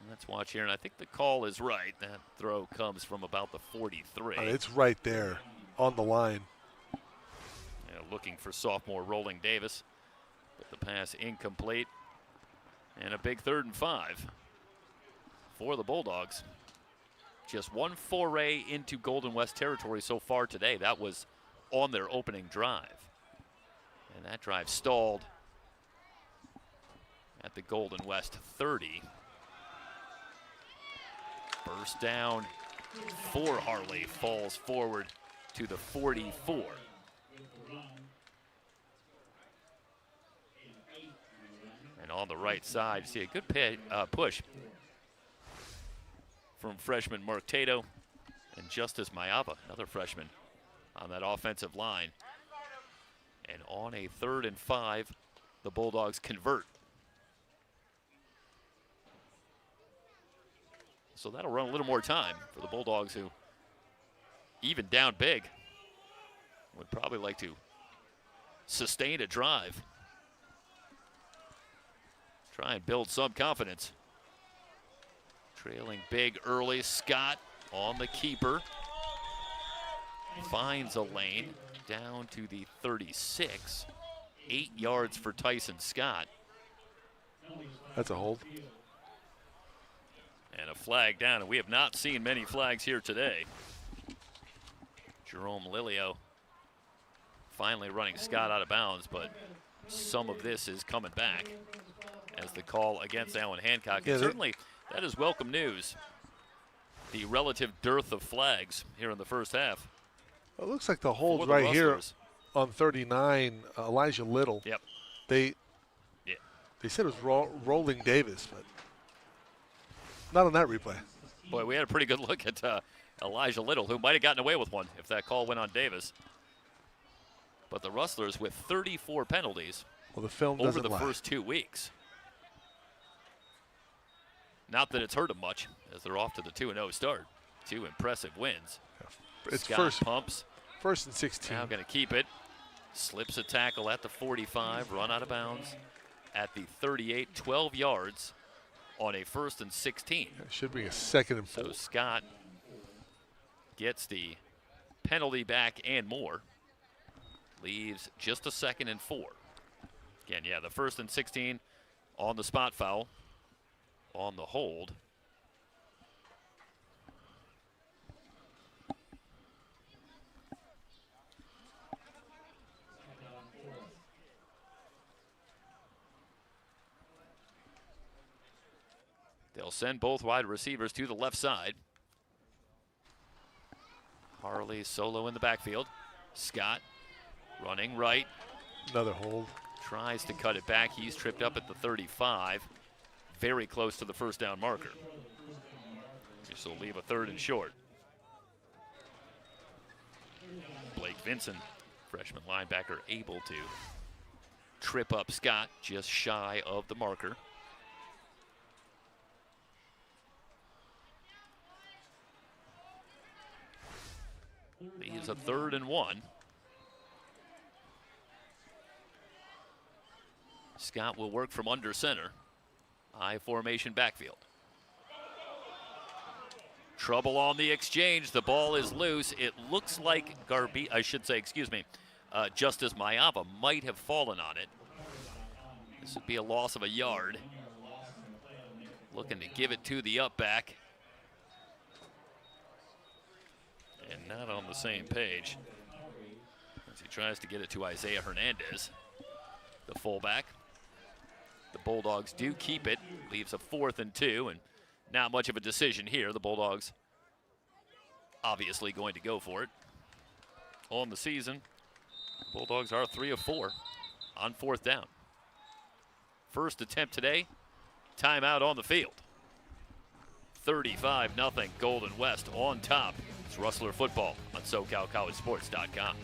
Let's watch here, and I think the call is right. That throw comes from about the 43. It's right there on the line. Looking for sophomore Rolling Davis, but the pass incomplete. And a big 3rd and 5 for the Bulldogs. Just one foray into Golden West territory so far today. That was on their opening drive. And that drive stalled at the Golden West 30. First down for Harley, falls forward to the 44. And on the right side, you see a good push from freshman Mark Tato and Justice Mayava, another freshman on that offensive line. And on a 3rd and 5, the Bulldogs convert. So that'll run a little more time for the Bulldogs, who, even down big, would probably like to sustain a drive. Try and build some confidence. Trailing big early, Scott on the keeper. Finds a lane down to the 36. 8 yards for Tyson Scott. That's a hold. And a flag down, and we have not seen many flags here today. Jerome Lilio finally running Scott out of bounds, but some of this is coming back as the call against Allan Hancock. Yeah, and certainly, that is welcome news. The relative dearth of flags here in the first half. It looks like the hold for the right here Rustlers. on 39, Elijah Little. Yep. They said it was rolling Davis, but not on that replay. Boy, we had a pretty good look at Elijah Little, who might have gotten away with one if that call went on Davis. But the Rustlers with 34 penalties Well, the film over doesn't the lie. first 2 weeks. Not that it's hurt them much, as they're off to the 2-0 start. 2 impressive wins. It's Scott pumps. first and 16. Now going to keep it. Slips a tackle at the 45, run out of bounds at the 38, 12 yards on a 1st and 16. It should be a 2nd and 4. So Scott gets the penalty back and more. Leaves just a 2nd and 4. Again, yeah, the 1st and 16 on the spot foul, on the hold. They'll send both wide receivers to the left side. Harley solo in the backfield. Scott running right. Another hold. Tries to cut it back. He's tripped up at the 35. Very close to the first down marker. This will leave a 3rd and short. Blake Vinson, freshman linebacker, able to trip up Scott just shy of the marker. Leaves a 3rd and 1. Scott will work from under center. I formation backfield. Trouble on the exchange. The ball is loose. It looks like Justice Mayava might have fallen on it. This would be a loss of a yard. Looking to give it to the up back. And not on the same page as he tries to get it to Isaiah Hernandez, the fullback. The Bulldogs do keep it, leaves a 4th and 2, and not much of a decision here. The Bulldogs obviously going to go for it. On the season, Bulldogs are 3 of 4 on 4th down. First attempt today, timeout on the field. 35-0 Golden West on top. It's Rustler football on SoCalCollegeSports.com.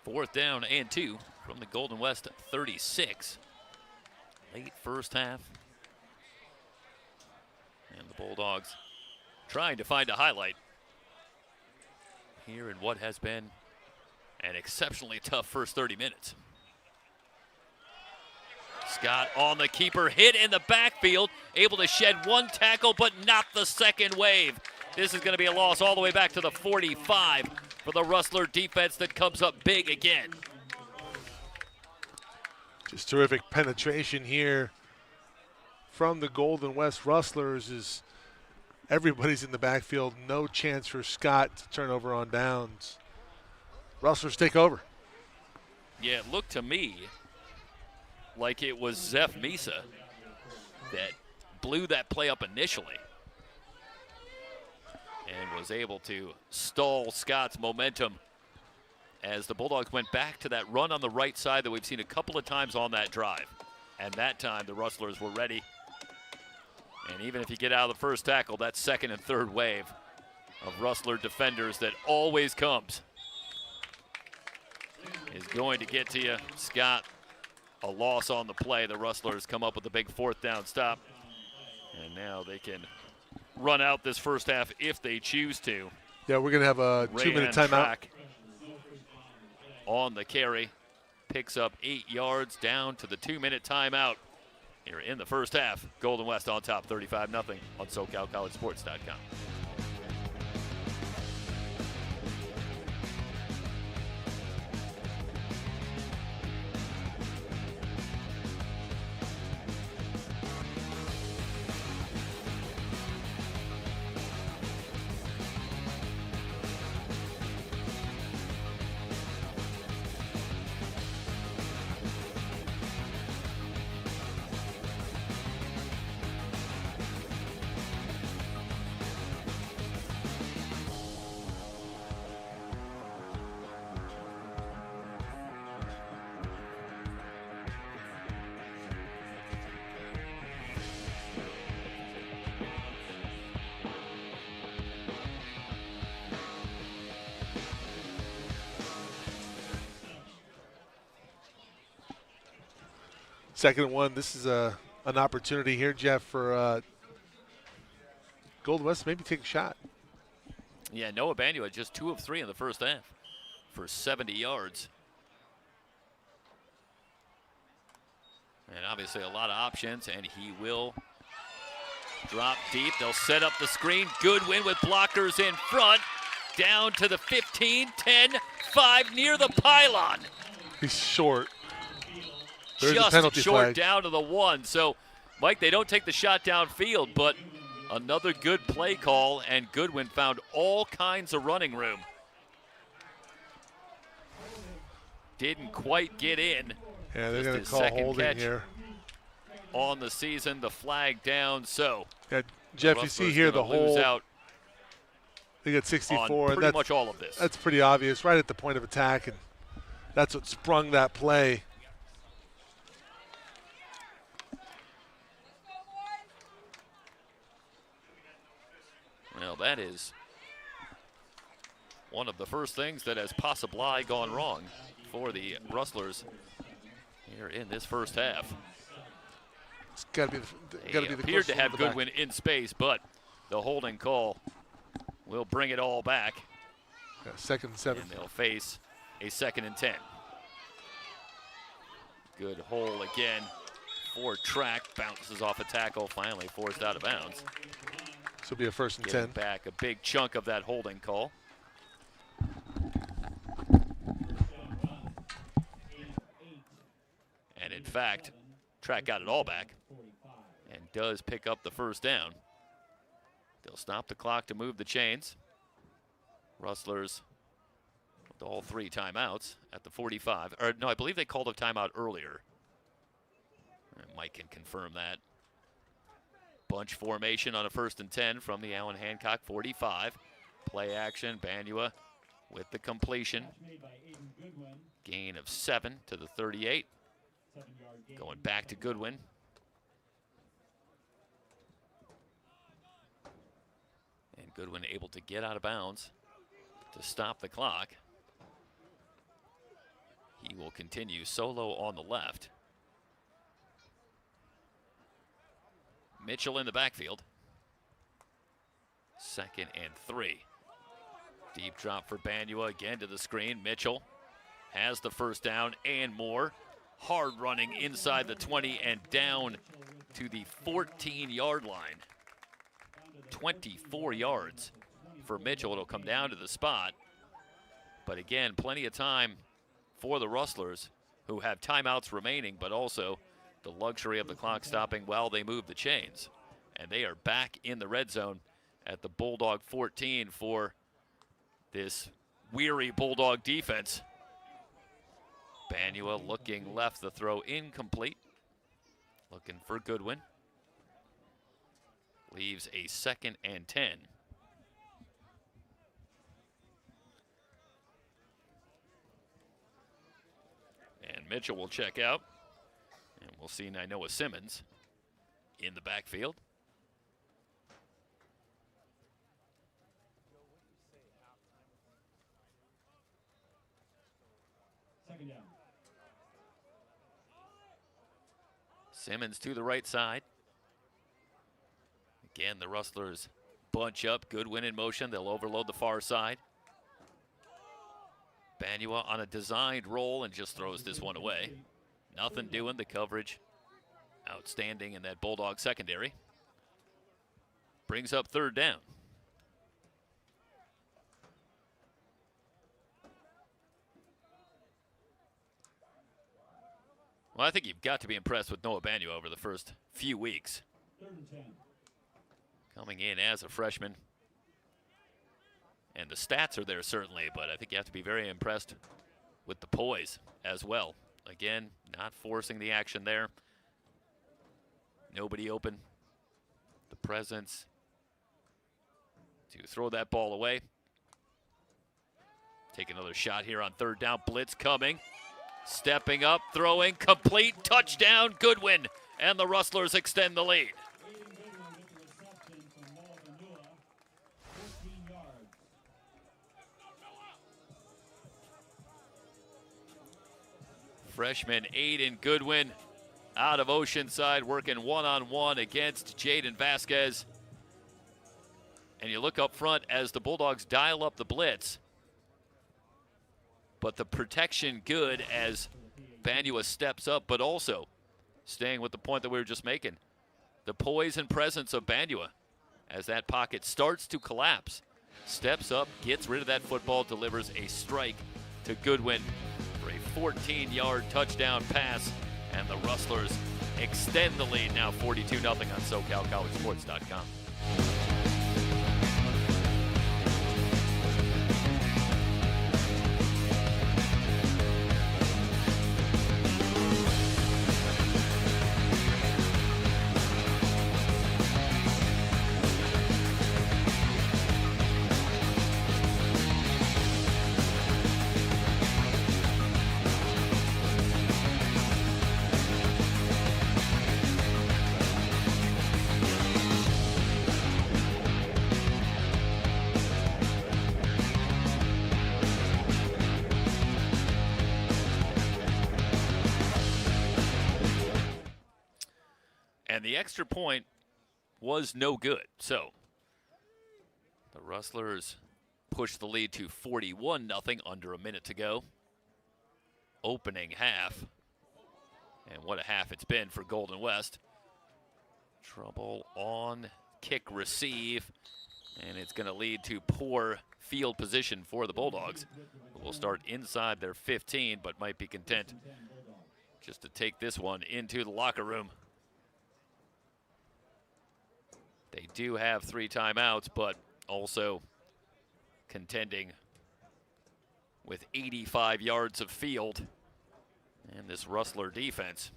4th down and 2 from the Golden West 36. Late first half. And the Bulldogs trying to find a highlight here in what has been an exceptionally tough first 30 minutes. Scott on the keeper, hit in the backfield, able to shed one tackle, but not the second wave. This is going to be a loss all the way back to the 45 for the Rustler defense that comes up big again. Just terrific penetration here from the Golden West Rustlers. Is everybody's in the backfield. No chance for Scott to turn over on downs. Rustlers take over. Yeah, it looked to me like it was Zeph Misa that blew that play up initially and was able to stall Scott's momentum as the Bulldogs went back to that run on the right side that we've seen a couple of times on that drive. And that time the Rustlers were ready. And even if you get out of the first tackle, that second and third wave of Rustler defenders that always comes is going to get to you. Scott, a loss on the play. The Rustlers come up with a big 4th down stop. And now they can run out this first half if they choose to. Yeah, we're going to have a 2-minute timeout. On the carry, picks up 8 yards down to the 2-minute timeout here in the first half. Golden West on top 35-0 on SoCalCollegeSports.com. Second and 1. This is an opportunity here, Jeff, for Golden West to maybe take a shot. Yeah, Noah Banua just 2 of 3 in the first half for 70 yards. And obviously a lot of options, and he will drop deep. They'll set up the screen. Goodwin with blockers in front. Down to the 15, 10, 5 near the pylon. He's short. There's Just a penalty short flag. down to the 1. So, Mike, they don't take the shot downfield, but another good play call, and Goodwin found all kinds of running room. Didn't quite get in. Yeah, they're Just going to his call second holding catch here. On the season, the flag down. So, Yeah, Jeff, you see here the lose whole. out They got 64. on and pretty much all of this. That's pretty obvious, right at the point of attack, and that's what sprung that play. Well, that is one of the first things that has possibly gone wrong for the Rustlers here in this first half. It's got to be the Appeared to closest have one to the back. Goodwin in space, but the holding call will bring it all back. Yeah, 2nd and 7. And they'll face a 2nd and 10. Good hole again for track. Bounces off a tackle, finally forced out of bounds. This will be a 1st and Getting 10. back a big chunk of that holding call. And in fact, track got it all back and does pick up the first down. They'll stop the clock to move the chains. Rustlers with all 3 timeouts at the 45. Or no, I believe they called a timeout earlier. Mike can confirm that. Bunch formation on a 1st and 10 from the Allan Hancock 45. Play action, Banua with the completion. Gain of 7 to the 38. Going back to Goodwin. And Goodwin able to get out of bounds to stop the clock. He will continue solo on the left. Mitchell in the backfield. 2nd and 3. Deep drop for Banua, again to the screen. Mitchell has the first down and more. Hard running inside the 20 and down to the 14-yard line. 24 yards for Mitchell. It'll come down to the spot. But again, plenty of time for the Rustlers, who have timeouts remaining, but also the luxury of the clock stopping while they move the chains. And they are back in the red zone at the Bulldog 14 for this weary Bulldog defense. Banua looking left, the throw incomplete. Looking for Goodwin. Leaves a 2nd and 10. And Mitchell will check out. And we'll see Nainoa Simmons in the backfield. Second down. Simmons to the right side. Again, the Rustlers bunch up. Goodwin in motion. They'll overload the far side. Banua on a designed roll and just throws this one away. Nothing doing. The coverage outstanding in that Bulldog secondary. Brings up 3rd down. Well, I think you've got to be impressed with Noah Banua over the first few weeks. 3rd and 10. Coming in as a freshman. And the stats are there certainly, but I think you have to be very impressed with the poise as well. Again, not forcing the action there. Nobody open. The presence to throw that ball away. Take another shot here on 3rd down. Blitz coming. Stepping up, throwing, complete, touchdown, Goodwin. And the Rustlers extend the lead. Aiden Goodwin with the reception from Banua. 14 yards. Freshman Aiden Goodwin out of Oceanside, working one-on-one against Jaden Vasquez. And you look up front as the Bulldogs dial up the blitz. But the protection good as Banua steps up, but also staying with the point that we were just making. The poise and presence of Banua as that pocket starts to collapse. Steps up, gets rid of that football, delivers a strike to Goodwin for a 14-yard touchdown pass. And the Rustlers extend the lead now 42-0 on SoCalCollegeSports.com. And the extra point was no good. So the Rustlers push the lead to 41-0, under a minute to go. Opening half. And what a half it's been for Golden West. Trouble on kick receive. And it's going to lead to poor field position for the Bulldogs. We'll start inside their 15, but might be content just to take this one into the locker room. They do have 3 timeouts, but also contending with 85 yards of field and this Rustler defense.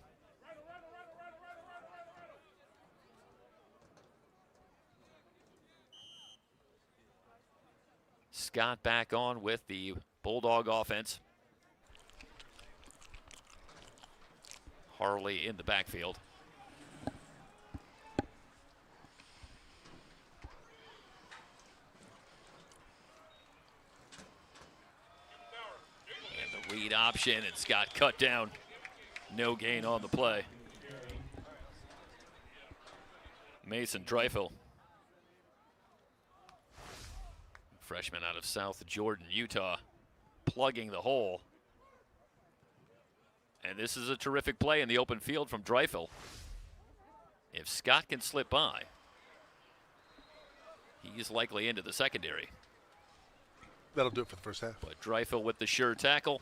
Scott back on with the Bulldog offense. Harley in the backfield. Speed option, and Scott cut down. No gain on the play. Mason Dreifel, freshman out of South Jordan, Utah, plugging the hole. And this is a terrific play in the open field from Dreifel. If Scott can slip by, he's likely into the secondary. That'll do it for the first half. But Dreifel with the sure tackle,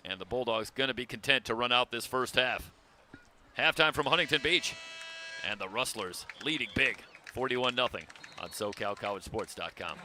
and the Bulldogs going to be content to run out this first half. Halftime from Huntington Beach, and the Rustlers leading big, 41-0 on SoCalCollegeSports.com.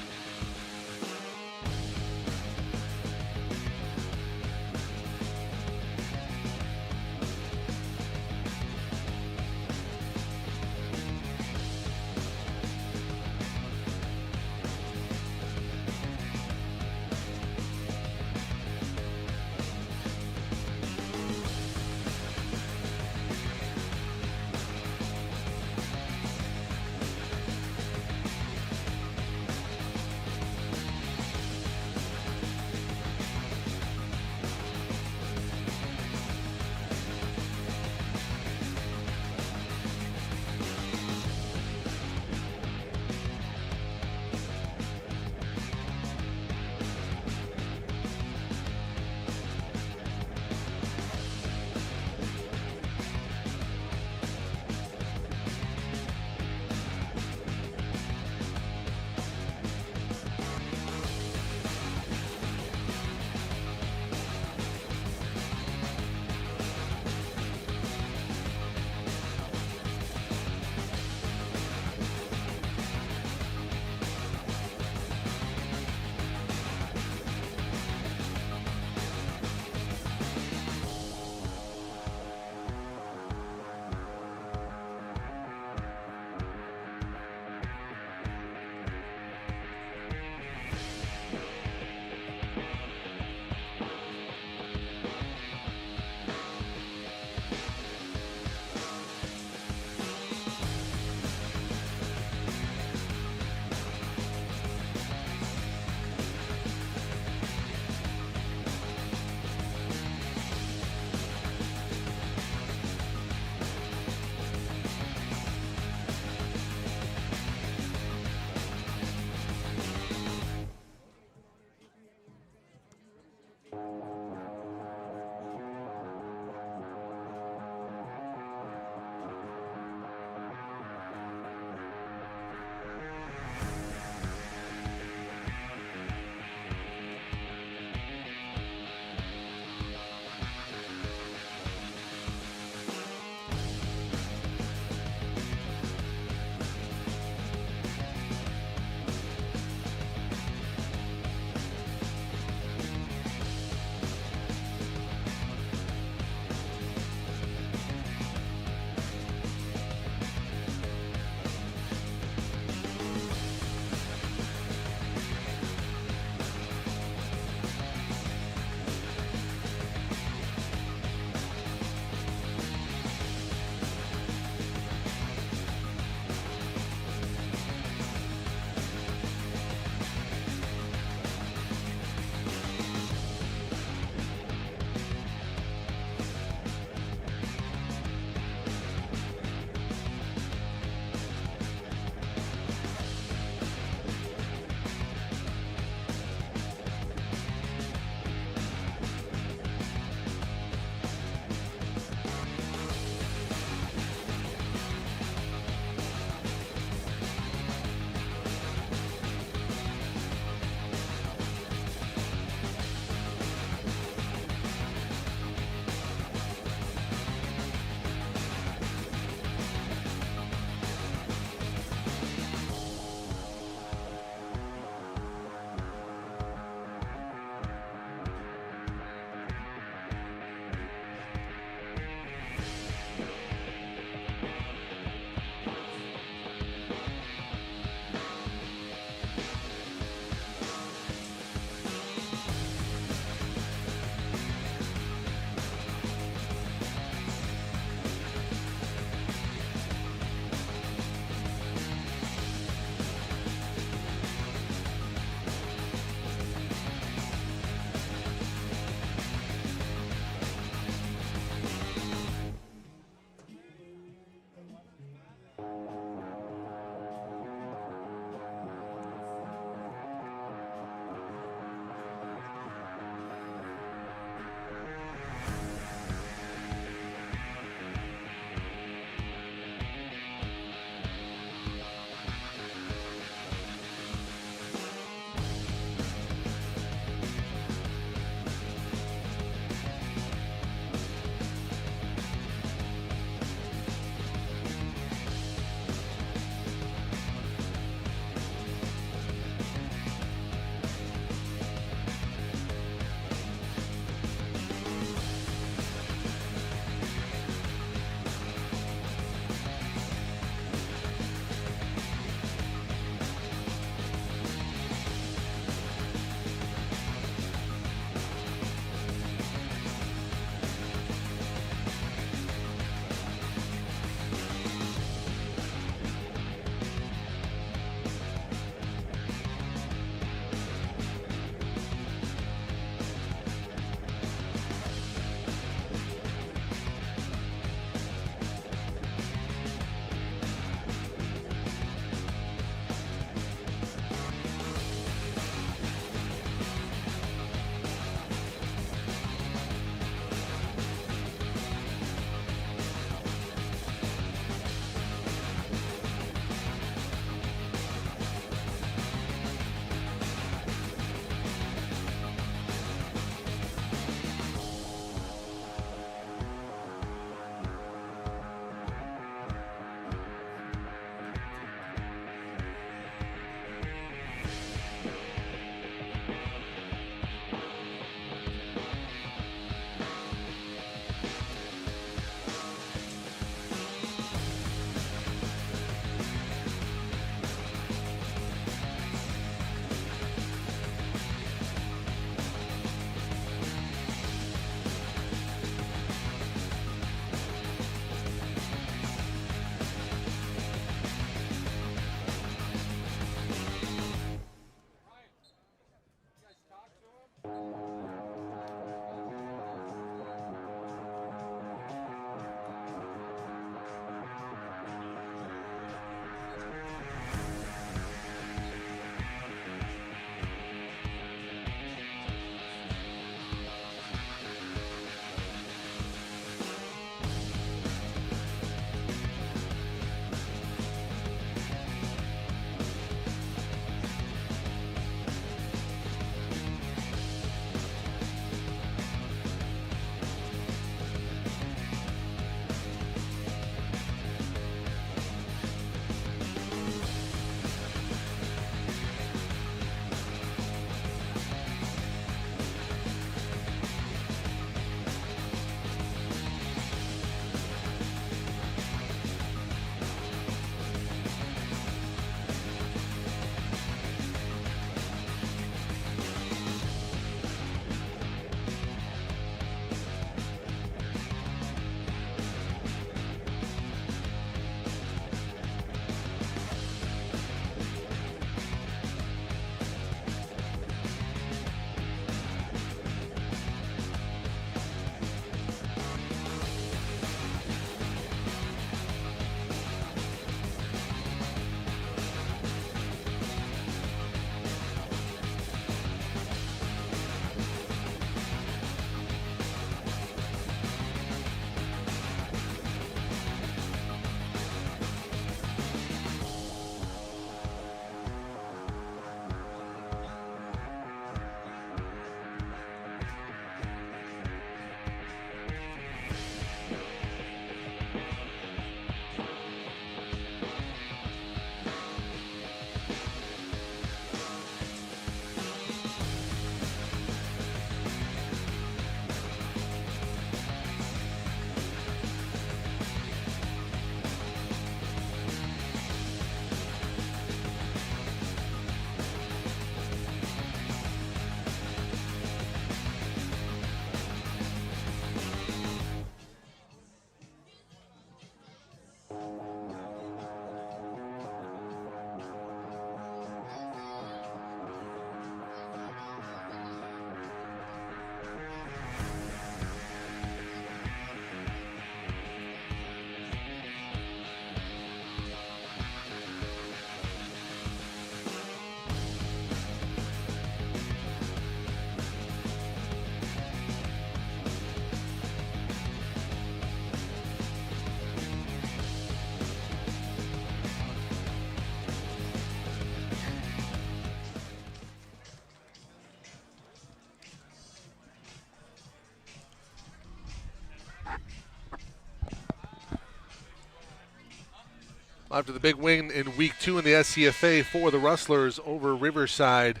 After the big win in Week 2 in the SCFA for the Rustlers over Riverside.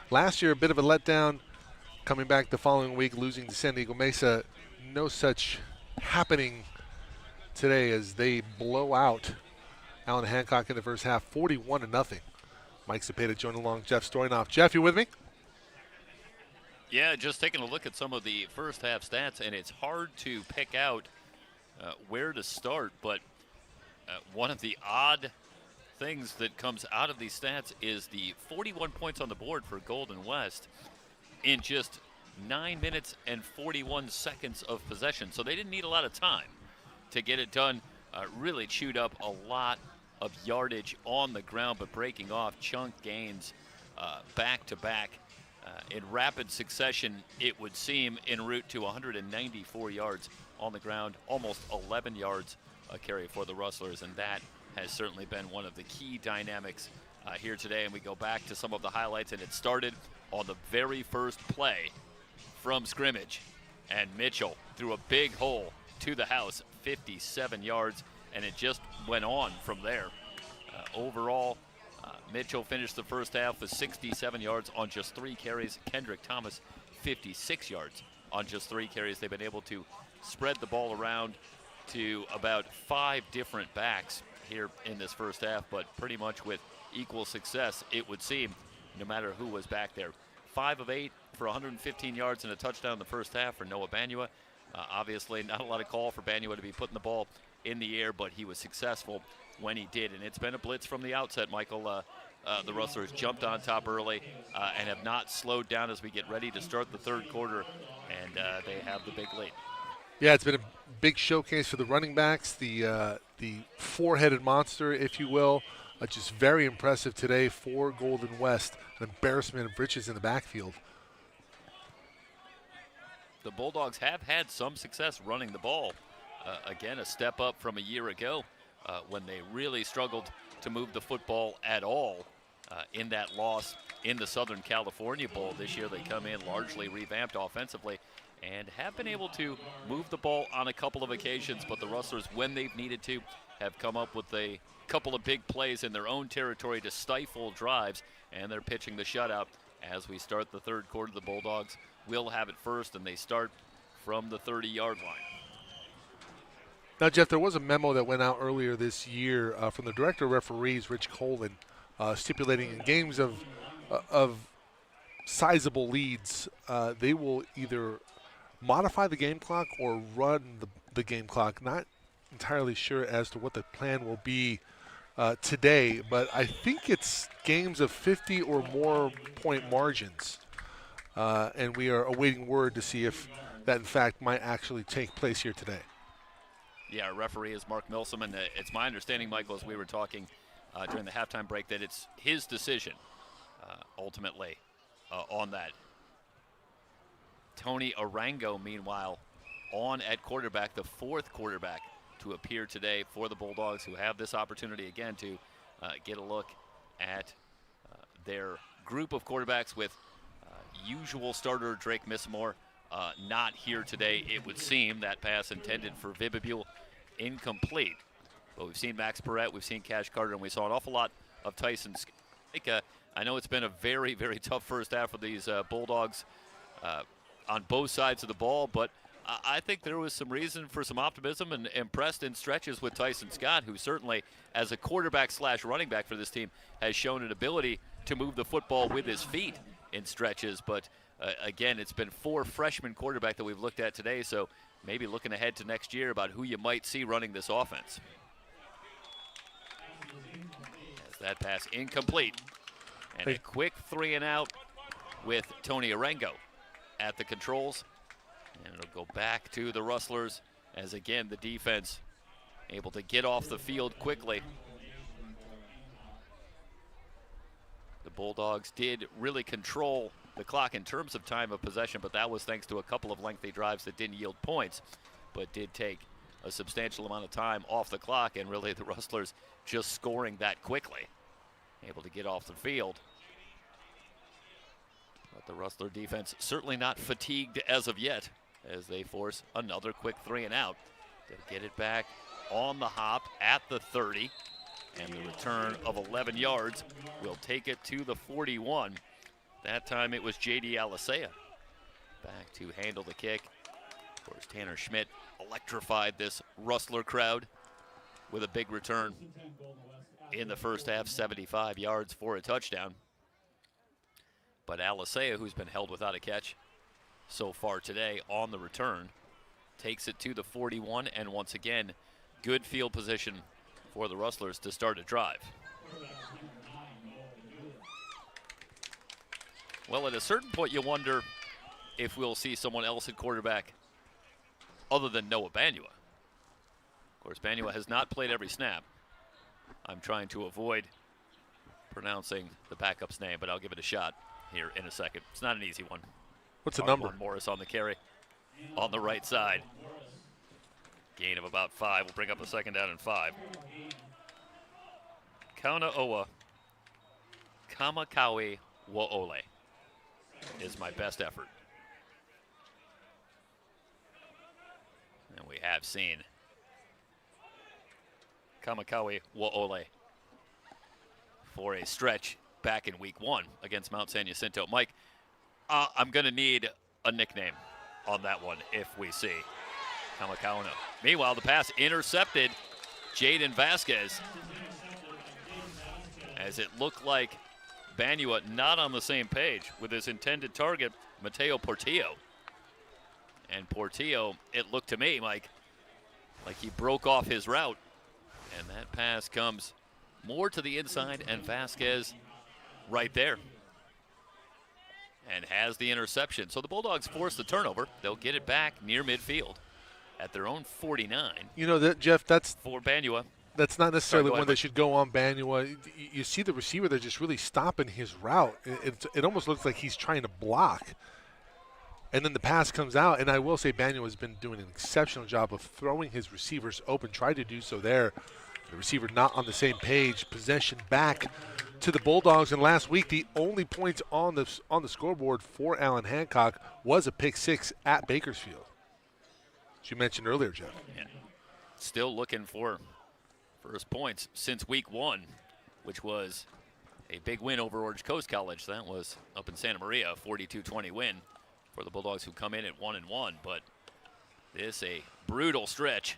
Last year, a bit of a letdown. Coming back the following week, losing to San Diego Mesa. No such happening today as they blow out Allan Hancock in the first half, 41-0. Mike Cepeda joined along Jeff Stoynoff. Jeff, you with me? Yeah, just taking a look at some of the first half stats, and it's hard to pick out where to start, but one of the odd things that comes out of these stats is the 41 points on the board for Golden West in just 9 minutes and 41 seconds of possession. So they didn't need a lot of time to get it done. Really chewed up a lot of yardage on the ground, but breaking off chunk gains back to back in rapid succession, it would seem, en route to 194 yards on the ground, almost 11 yards a carry for the Rustlers, and that has certainly been one of the key dynamics here today. And we go back to some of the highlights, and it started on the very first play from scrimmage, and Mitchell threw a big hole to the house, 57 yards, and it just went on from there. Overall, Mitchell finished the first half with 67 yards on just 3 carries. Kendrick Thomas, 56 yards on just 3 carries. They've been able to spread the ball around to about 5 different backs here in this first half, but pretty much with equal success, it would seem, no matter who was back there. 5 of 8 for 115 yards and a touchdown in the first half for Noah Banua. Obviously, not a lot of call for Banua to be putting the ball in the air, but he was successful when he did. And it's been a blitz from the outset, Michael. The Rustlers jumped on top early and have not slowed down as we get ready to start the third quarter, and they have the big lead. Yeah, it's been a big showcase for the running backs, the four-headed monster, if you will. Just very impressive today for Golden West. An embarrassment of riches in the backfield. The Bulldogs have had some success running the ball. Again, a step up from a year ago when they really struggled to move the football at all in that loss in the Southern California Bowl. This year they come in largely revamped offensively and have been able to move the ball on a couple of occasions, but the Rustlers, when they've needed to, have come up with a couple of big plays in their own territory to stifle drives, and they're pitching the shutout as we start the third quarter. The Bulldogs will have it first, and they start from the 30-yard line. Now, Jeff, there was a memo that went out earlier this year from the director of referees, Rich Colvin, stipulating in games of sizable leads, they will either modify the game clock or run the game clock. Not entirely sure as to what the plan will be today, but I think it's games of 50 or more point margins, and we are awaiting word to see if that, in fact, might actually take place here today. Yeah, our referee is Mark Milsom, and it's my understanding, Michael, as we were talking during the halftime break, that it's his decision ultimately on that. Tony Arango, meanwhile, on at quarterback, the 4th quarterback to appear today for the Bulldogs, who have this opportunity again to get a look at their group of quarterbacks with usual starter Drake Missamore not here today, it would seem. That pass intended for Vibibule, incomplete. But we've seen Max Perrette, we've seen Cash Carter, and we saw an awful lot of Tyson. I know it's been a very, very tough first half for these Bulldogs on both sides of the ball, but I think there was some reason for some optimism and impressed in stretches with Tyson Scott, who certainly, as a quarterback / running back for this team, has shown an ability to move the football with his feet in stretches. But again, it's been 4 freshman quarterback that we've looked at today, so maybe looking ahead to next year about who you might see running this offense. As that pass incomplete. And a quick 3-and-out with Tony Arango at the controls. And it'll go back to the Rustlers as, again, the defense able to get off the field quickly. The Bulldogs did really control the clock in terms of time of possession, but that was thanks to a couple of lengthy drives that didn't yield points, but did take a substantial amount of time off the clock, and really the Rustlers just scoring that quickly, able to get off the field. But the Rustler defense certainly not fatigued as of yet, as they force another quick 3-and-out. They'll get it back on the hop at the 30. And the return of 11 yards will take it to the 41. That time it was J.D. Alisea back to handle the kick. Of course, Tanner Schmidt electrified this Rustler crowd with a big return in the first half, 75 yards for a touchdown. But Alisea, who's been held without a catch so far today on the return, takes it to the 41, and once again, good field position for the Rustlers to start a drive. Well, at a certain point, you wonder if we'll see someone else at quarterback other than Noah Banua. Of course, Banua has not played every snap. I'm trying to avoid pronouncing the backup's name, but I'll give it a shot here in a second. It's not an easy one. What's the number? Morris on the carry on the right side. Gain of about 5 will bring up a second down and 5. Kaunaoa Kamakawi Wo'ole is my best effort. And we have seen Kamakawi Wo'ole for a stretch back in week 1 against Mount San Jacinto. Mike, I'm going to need a nickname on that one if we see Kamakauna. Meanwhile, the pass intercepted Jaden Vasquez, as it looked like Banua not on the same page with his intended target, Mateo Portillo. And Portillo, it looked to me, Mike, like he broke off his route. And that pass comes more to the inside, and Vasquez right there. And has the interception. So the Bulldogs force the turnover. They'll get it back near midfield at their own 49. You know, that Jeff, that's for Banua. That's not necessarily Sorry, one that should go on Banua. You see the receiver there just really stopping his route. It almost looks like he's trying to block. And then the pass comes out, and I will say Banua has been doing an exceptional job of throwing his receivers open, tried to do so there. The receiver not on the same page. Possession back to the Bulldogs, and last week the only points on the scoreboard for Allan Hancock was a pick 6 at Bakersfield, as you mentioned earlier, Jeff. Yeah. Still looking for first points since week 1, which was a big win over Orange Coast College. That was up in Santa Maria, a 42-20 win for the Bulldogs, who come in at 1-1. But this a brutal stretch,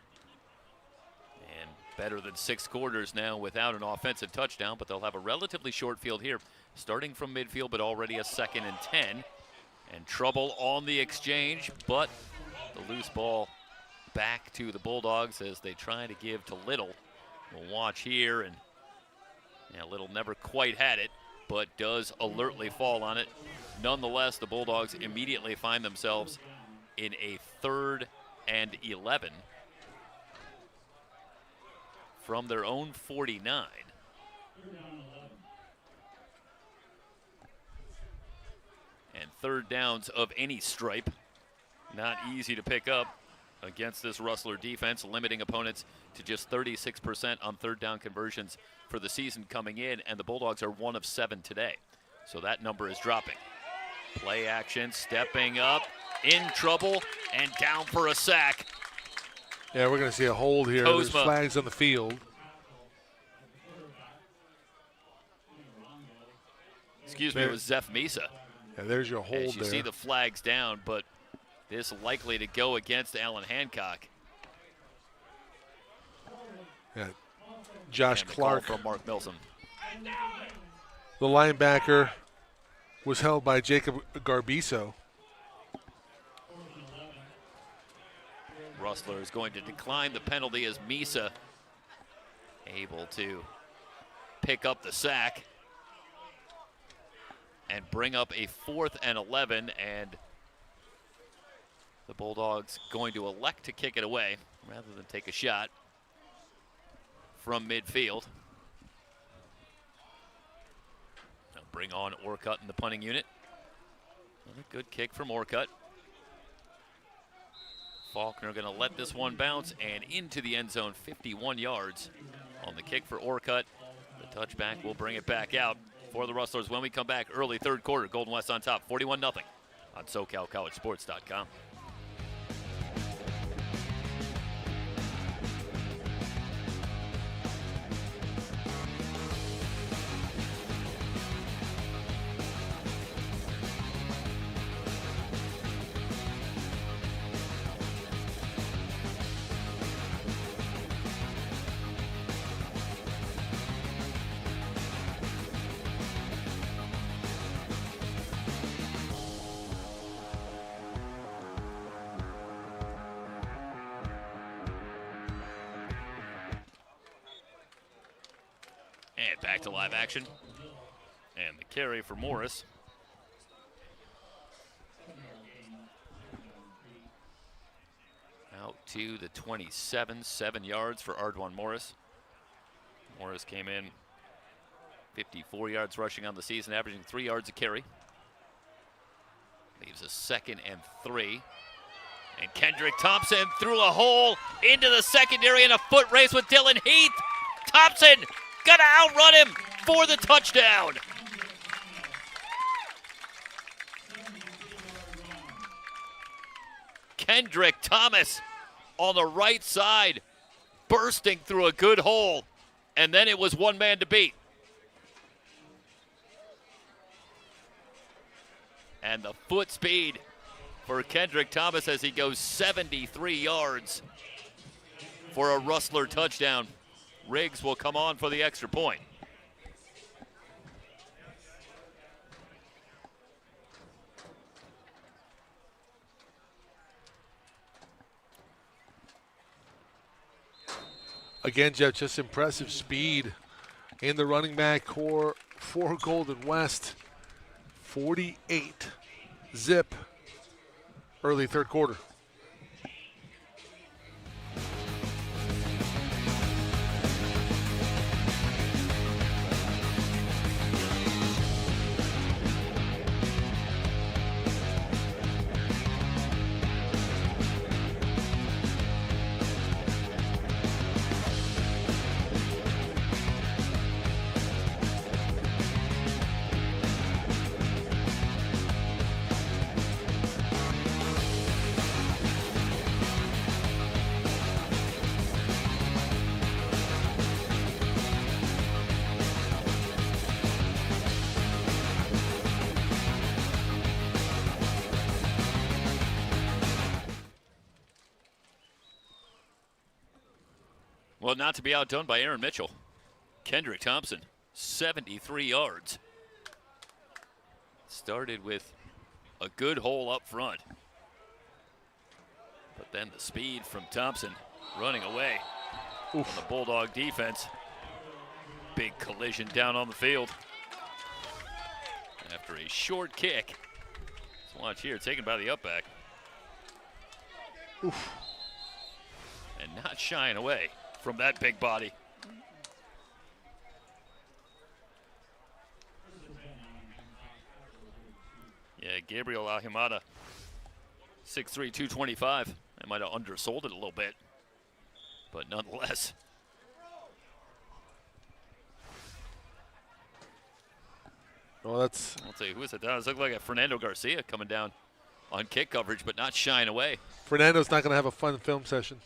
and better than 6 quarters now without an offensive touchdown. But they'll have a relatively short field here, starting from midfield, but already a 2nd and 10, and trouble on the exchange. But the loose ball back to the Bulldogs as they try to give to Little. We'll watch here, and Little never quite had it, but does alertly fall on it. Nonetheless, the Bulldogs immediately find themselves in a 3rd and 11 from their own 49. And third downs of any stripe, not easy to pick up against this Rustler defense, limiting opponents to just 36% on 3rd down conversions for the season coming in, and the Bulldogs are 1 of 7 today. So that number is dropping. Play action, stepping up, in trouble, and down for a sack. Yeah, we're going to see a hold here. Kozma. There's flags on the field. Excuse me, it was Zeph Misa. Yeah, there's your hold As you there. see the flags down, but this likely to go against Allan Hancock. Yeah, Josh And the Clark, call from Mark Milsom. the linebacker, was held by Jacob Garbiso. Rustler is going to decline the penalty as Misa able to pick up the sack and bring up a 4th and 11, and the Bulldogs going to elect to kick it away rather than take a shot from midfield. They'll bring on Orcutt in the punting unit. And a good kick from Orcutt. Faulkner going to let this one bounce and into the end zone, 51 yards on the kick for Orcutt. The touchback will bring it back out for the Rustlers when we come back early 3rd quarter. Golden West on top, 41-0 on SoCalCollegeSports.com. And back to live action. And the carry for Morris. Out to the 27, 7 yards for Ardwan Morris. Morris came in 54 yards rushing on the season, averaging 3 yards a carry. Leaves a 2nd and 3. And Kendrick Thompson threw a hole into the secondary in a foot race with Dylan Heath. Thompson gonna outrun him for the touchdown. Kendrick Thomas on the right side, bursting through a good hole, and then it was one man to beat. And the foot speed for Kendrick Thomas as he goes 73 yards for a Rustler touchdown. Riggs will come on for the extra point. Again, Jeff, just impressive speed in the running back core for Golden West. 48 zip early third quarter. Well, not to be outdone by Aaron Mitchell. Kendrick Thompson, 73 yards. Started with a good hole up front. But then the speed from Thompson running away from the Bulldog defense. Big collision down on the field. After a short kick. Let's watch here, taken by the upback. Oof. And not shying away from that big body. Yeah, Gabriel Ahimada, 6'3", 225. I might have undersold it a little bit, but nonetheless. Well, that's. I'll tell you, who is it? It looked like a Fernando Garcia coming down on kick coverage, but not shying away. Fernando's not going to have a fun film session.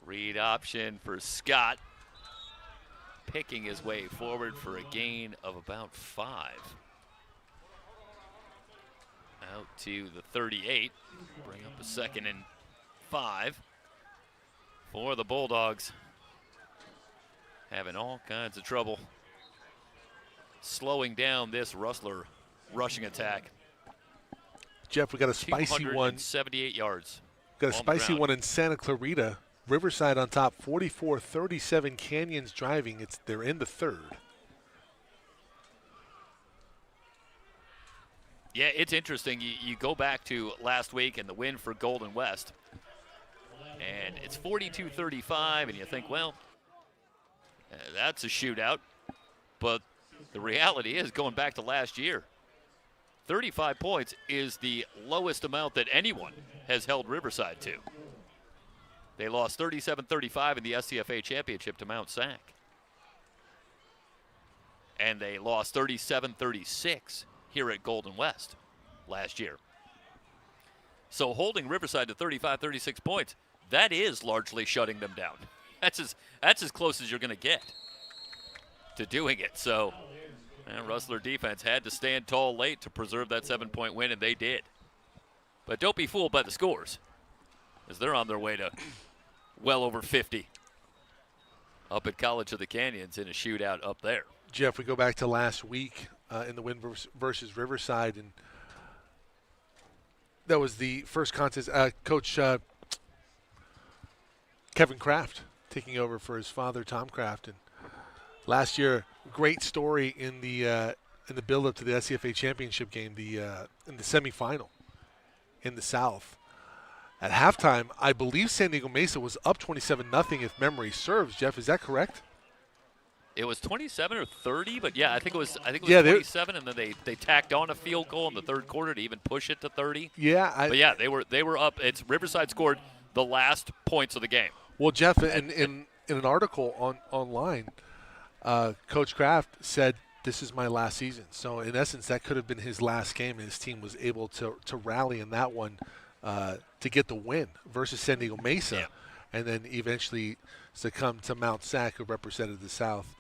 Read option for Scott. Picking his way forward for a gain of about 5. Out to the 38. Bring up a 2nd and 5 for the Bulldogs. Having all kinds of trouble slowing down this Rustler rushing attack. Jeff, we got a spicy one. 78 yards. Got a spicy one in Santa Clarita. Riverside on top, 44-37. Canyons driving. They're in the third. Yeah, it's interesting. You go back to last week and the win for Golden West, and it's 42-35, and you think, well, that's a shootout. But the reality is, going back to last year, 35 points is the lowest amount that anyone has held Riverside to. They lost 37-35 in the SCFA championship to Mount Sac. And they lost 37-36 here at Golden West last year. So holding Riverside to 35, 36 points, that is largely shutting them down. That's as close as you're going to get to doing it. So Rustler defense had to stand tall late to preserve that 7-point win, and they did. But don't be fooled by the scores, as they're on their way to well over 50 up at College of the Canyons in a shootout up there. Jeff, we go back to last week in the win versus Riverside, and that was the first contest. Coach Kevin Kraft taking over for his father, Tom Kraft. And last year, great story in the build-up to the SCFA championship game, in the semifinal in the South. At halftime, I believe San Diego Mesa was up 27-0 if memory serves. Jeff, is that correct? It was 27 or 30, but yeah, I think it was Yeah, 27, and then they tacked on a field goal in the third quarter to even push it to 30. Yeah. But yeah, they were up. It's Riverside scored the last points of the game. Well, Jeff, in an article online, Coach Kraft said, "This is my last season." So in essence, that could have been his last game, and his team was able to rally in that one to get the win versus San Diego Mesa, and then eventually succumb to Mount Sac, who represented the South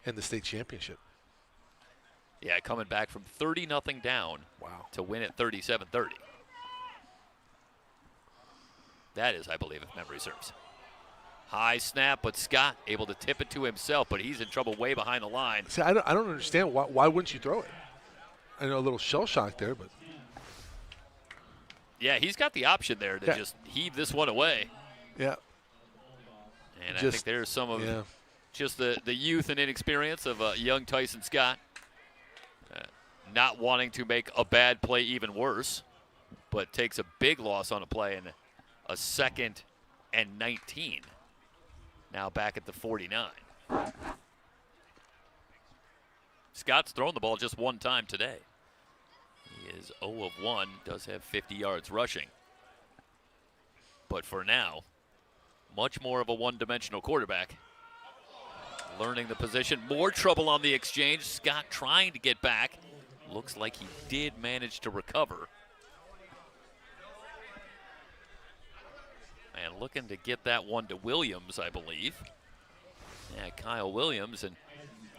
in the state championship. Yeah, coming back from 30-0 down to win at 37-30. That is, I believe, if memory serves. High snap, but Scott able to tip it to himself, but he's in trouble way behind the line. See, I don't understand. Why wouldn't you throw it? I know a little shell shock there, but. Yeah, he's got the option there to just heave this one away. Yeah. And I think there's some of just the youth and inexperience of young Tyson Scott. Not wanting to make a bad play even worse, but takes a big loss on a play and a 2nd and 19. Now back at the 49. Scott's thrown the ball just one time today. He is 0 of 1, does have 50 yards rushing. But for now, much more of a one-dimensional quarterback. Learning the position, more trouble on the exchange. Scott trying to get back. Looks like he did manage to recover. And looking to get that one to Williams, I believe. Yeah, Kyle Williams. And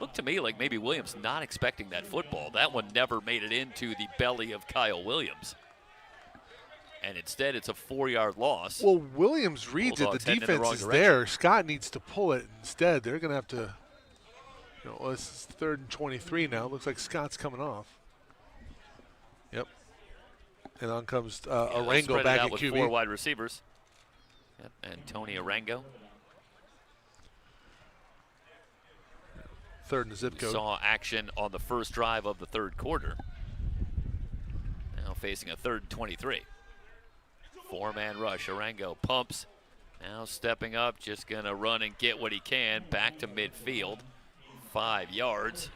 looked to me like maybe Williams not expecting that football. That one never made it into the belly of Kyle Williams. And instead, it's a 4-yard loss. Well, Williams reads it. The defense is there. Scott needs to pull it instead. They're going to have to, this is 3rd and 23 now. Looks like Scott's coming off. Yep. And on comes Arango back at with QB. 4 wide receivers. Yep, and Tony Arango. 3rd and zip code. Saw action on the first drive of the 3rd quarter. Now facing a 3rd and 23. 4-man rush. Arango pumps. Now stepping up, just going to run and get what he can. Back to midfield. 5 yards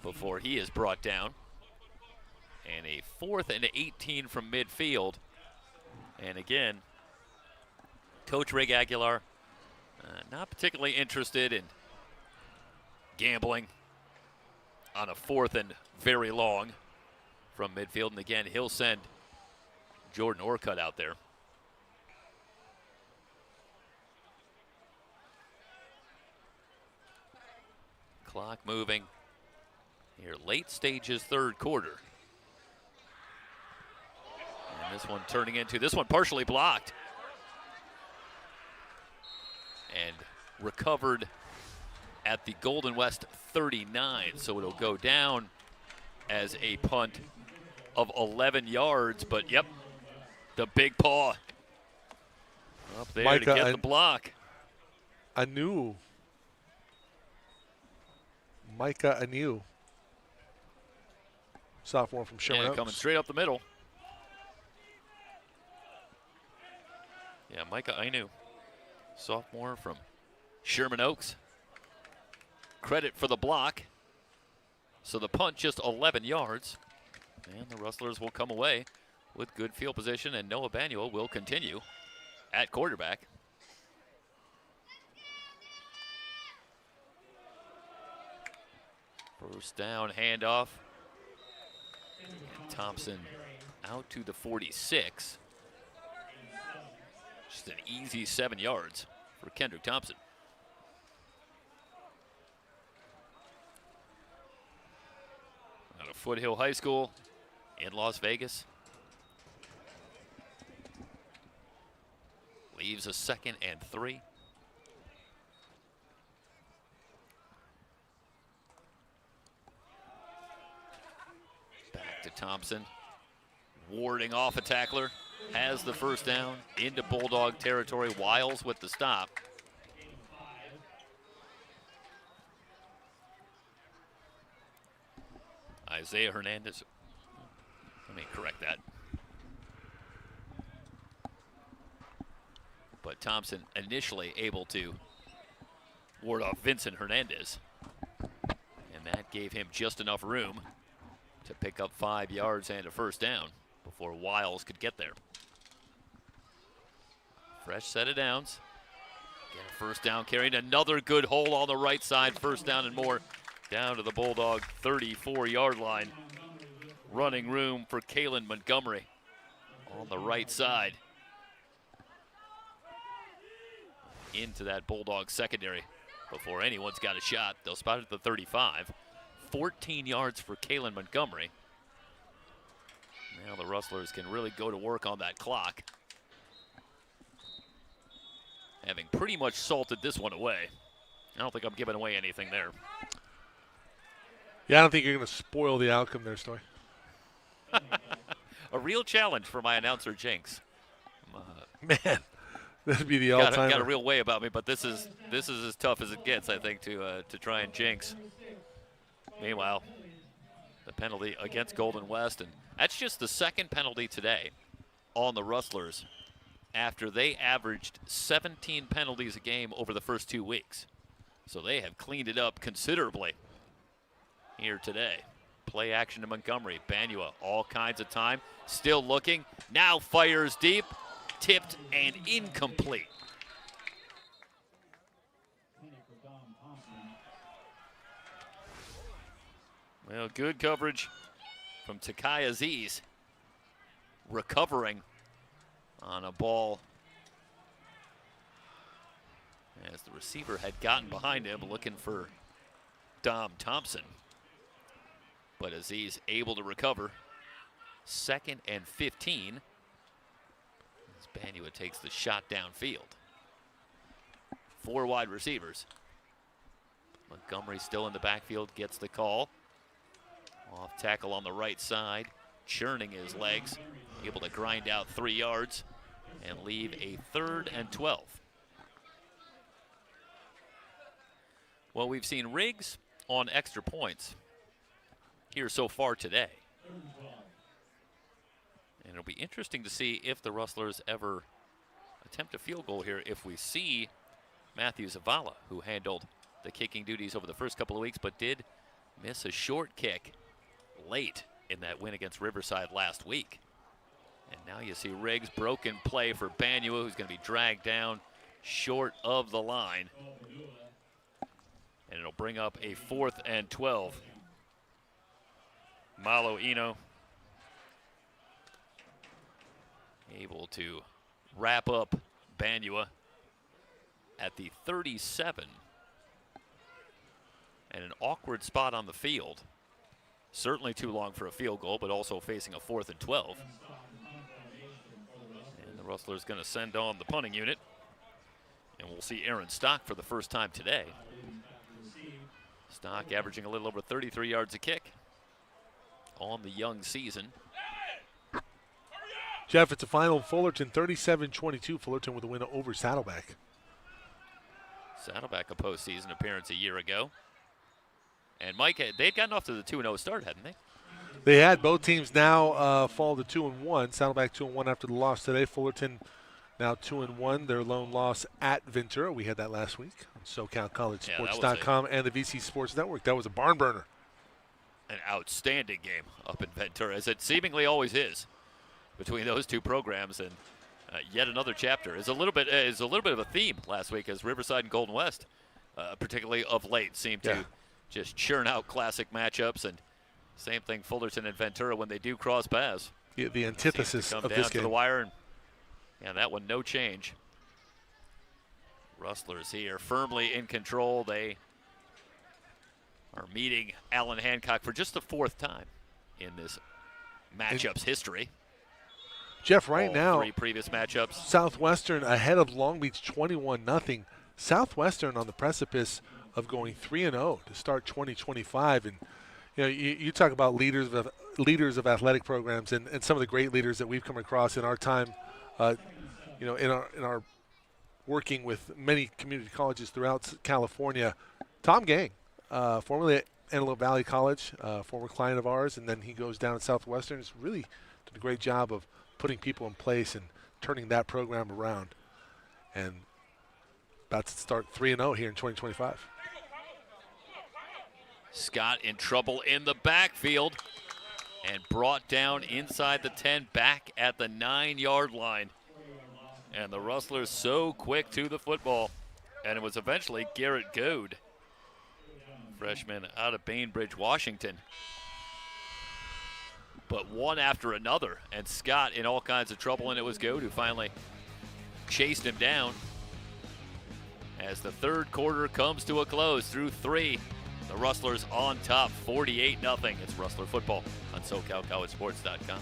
before he is brought down. And a 4th and 18 from midfield. And again, Coach Rick Aguilar not particularly interested in gambling on a 4th and very long from midfield. And again, he'll send Jordan Orcutt out there. Clock moving here, late stages, 3rd quarter. And this one turning into, this one partially blocked. And recovered at the Golden West 39, so it'll go down as a punt of 11 yards, but yep, the big paw up there Micah, to get the block. Micah Anu, sophomore from Sherman Oaks. Coming straight up the middle. Yeah, Micah Anu, sophomore from Sherman Oaks. Credit for the block. So the punt just 11 yards. And the Rustlers will come away with good field position, and Noah Banuel will continue at quarterback. First down handoff. And Thompson out to the 46. Just an easy 7 yards for Kendrick Thompson. Out of Foothill High School in Las Vegas. Leaves a 2nd and 3. Back to Thompson. Warding off a tackler. Has the first down into Bulldog territory. Wiles with the stop. Isaiah Hernandez. Let me correct that. But Thompson initially able to ward off Vincent Hernandez. And that gave him just enough room to pick up 5 yards and a first down before Wiles could get there. Fresh set of downs. Get a first down carrying another good hole on the right side. First down and more down to the Bulldog 34-yard line. Running room for Kalen Montgomery on the right side. Into that Bulldog secondary before anyone's got a shot. They'll spot it at the 35. 14 yards for Kalen Montgomery. Now the Rustlers can really go to work on that clock. Having pretty much salted this one away. I don't think I'm giving away anything there. Yeah, I don't think you're going to spoil the outcome there, Stoy. A real challenge for my announcer Jinx. Man, this would be the all-timer. Got a real way about me, but this is as tough as it gets, I think, to try and jinx. Meanwhile, the penalty against Golden West, and that's just the second penalty today on the Rustlers after they averaged 17 penalties a game over the first 2 weeks. So they have cleaned it up considerably here today. Play action to Montgomery. Banua, all kinds of time. Still looking. Now fires deep. Tipped and incomplete. Well, good coverage from Takai Aziz. Recovering on a ball as the receiver had gotten behind him looking for Dom Thompson. But Aziz able to recover. 2nd and 15. As Banua takes the shot downfield. 4 wide receivers. Montgomery still in the backfield, gets the call. Off tackle on the right side, churning his legs, able to grind out 3 yards and leave a 3rd and 12. Well, we've seen Riggs on extra points here so far today. And it'll be interesting to see if the Rustlers ever attempt a field goal here if we see Matthew Zavala, who handled the kicking duties over the first couple of weeks but did miss a short kick late in that win against Riverside last week. And now you see Riggs, broken play for Banua, who's going to be dragged down short of the line. And it'll bring up a 4th and 12. Malo Eno able to wrap up Banua at the 37. And an awkward spot on the field. Certainly too long for a field goal, but also facing a 4th and 12. And the Rustlers going to send on the punting unit. And we'll see Aaron Stock for the first time today. Stock averaging a little over 33 yards a kick on the young season. Jeff, it's a final Fullerton 37-22. Fullerton with a win over Saddleback. Saddleback a postseason appearance a year ago. And Mike, they'd gotten off to the 2-0 start, hadn't they? They had. Both teams now fall to 2-1. Saddleback 2-1 after the loss today. Fullerton now 2-1. Their lone loss at Ventura. We had that last week on SoCalCollegeSports.com and the VC Sports Network. That was a barn burner. An outstanding game up in Ventura, as it seemingly always is between those two programs. And yet another chapter is a little bit of a theme last week, as Riverside and Golden West, particularly of late, seem to just churn out classic matchups. And same thing Fullerton and Ventura when they do cross paths. Yeah, the antithesis of this game. Come down to the wire, and that one no change. Rustlers here firmly in control. They are meeting Allan Hancock for just the 4th time in this matchup's history. Jeff, right now, 3 previous matchups. Southwestern ahead of Long Beach 21-0. Southwestern on the precipice of going 3-0 to start 2025. And you talk about leaders of athletic programs and some of the great leaders that we've come across in our time, in our working with many community colleges throughout California. Tom Gang, formerly Antelope Valley College, former client of ours, and then he goes down at Southwestern. He's really did a great job of putting people in place and turning that program around. And about to start 3-0 here in 2025. Scott in trouble in the backfield and brought down inside the 10, back at the 9-yard line. And the Rustlers so quick to the football. And it was eventually Garrett Goad, freshman out of Bainbridge, Washington. But one after another, and Scott in all kinds of trouble, and it was Goad who finally chased him down. As the third quarter comes to a close through 3, the Rustlers on top, 48-0. It's Rustler football on SoCalCollegeSports.com.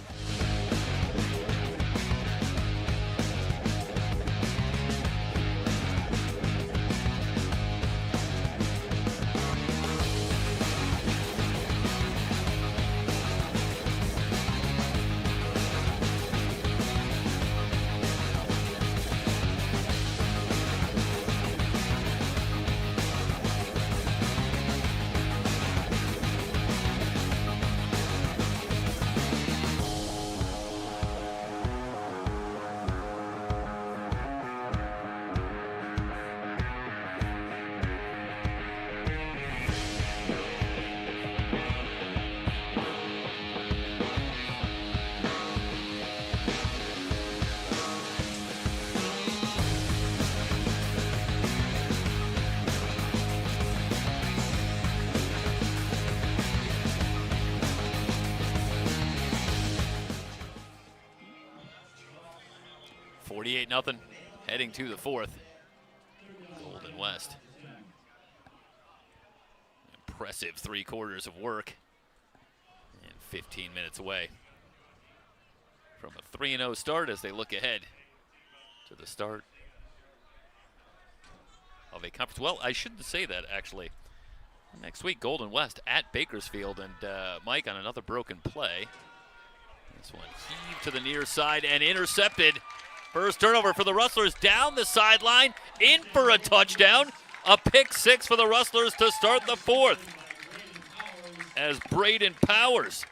Nothing, heading to the fourth. Golden West. Impressive 3 quarters of work and 15 minutes away from a 3-0 start as they look ahead to the start of a conference. Well, I shouldn't say that, actually. Next week, Golden West at Bakersfield, and Mike on another broken play. This one heaved to the near side and intercepted. First turnover for the Rustlers, down the sideline, in for a touchdown. A pick 6 for the Rustlers to start the fourth. As Braden Powers,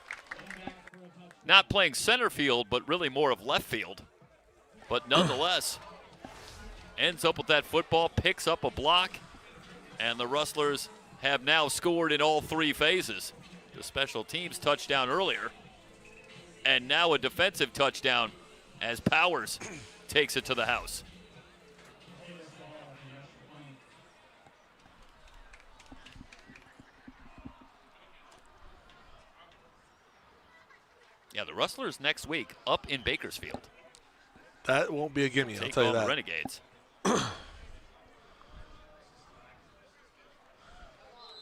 not playing center field, but really more of left field. But nonetheless, ends up with that football, picks up a block, and the Rustlers have now scored in all 3 phases. The special teams touchdown earlier, and now a defensive touchdown as Powers takes it to the house. Yeah, the Rustlers next week up in Bakersfield. That won't be a gimme, I'll Take tell you on that. the Renegades.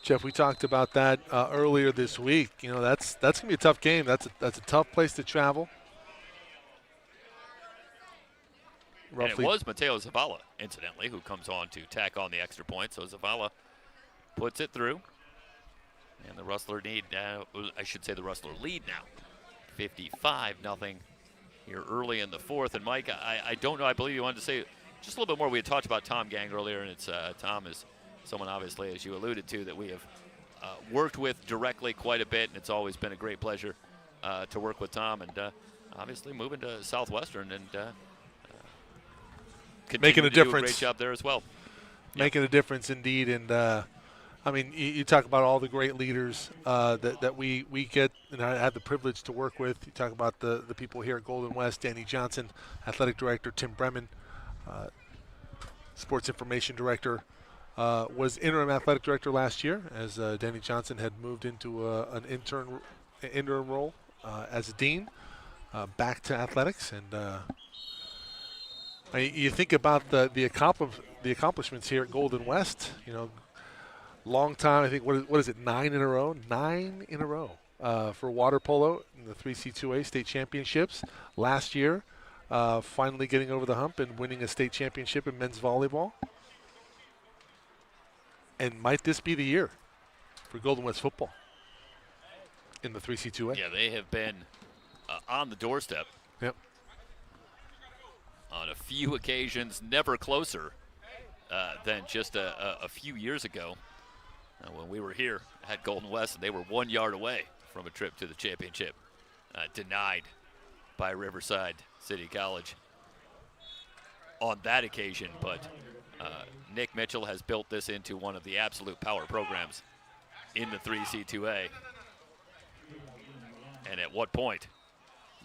Jeff, we talked about that earlier this week. You know, that's gonna be a tough game. That's a tough place to travel. And it was Mateo Zavala, incidentally, who comes on to tack on the extra point. So Zavala puts it through. And the Rustler need, I should say the Rustler lead now. 55-0 here early in the fourth. And Mike, I don't know, I believe you wanted to say just a little bit more. We had talked about Tom Gang earlier, and it's Tom is someone, obviously, as you alluded to, that we have worked with directly quite a bit. And it's always been a great pleasure to work with Tom. And obviously moving to Southwestern and making a to do difference. Great job there as well. Making a difference indeed. And I mean, you talk about all the great leaders that we get, and I had the privilege to work with. You talk about the people here at Golden West, Danny Johnson, athletic director, Tim Bremen, sports information director, was interim athletic director last year as Danny Johnson had moved into an interim role as a dean, back to athletics. And you think about the accomplishments here at Golden West. You know, long time. I think what is it? 9 in a row. 9 in a row for water polo in the 3C2A state championships last year. Finally getting over the hump and winning a state championship in men's volleyball. And might this be the year for Golden West football in the 3C2A? Yeah, they have been on the doorstep. Yep. On a few occasions, never closer than just a few years ago. When we were here at Golden West, they were 1 yard away from a trip to the championship, denied by Riverside City College on that occasion. But Nick Mitchell has built this into one of the absolute power programs in the 3C2A. And at what point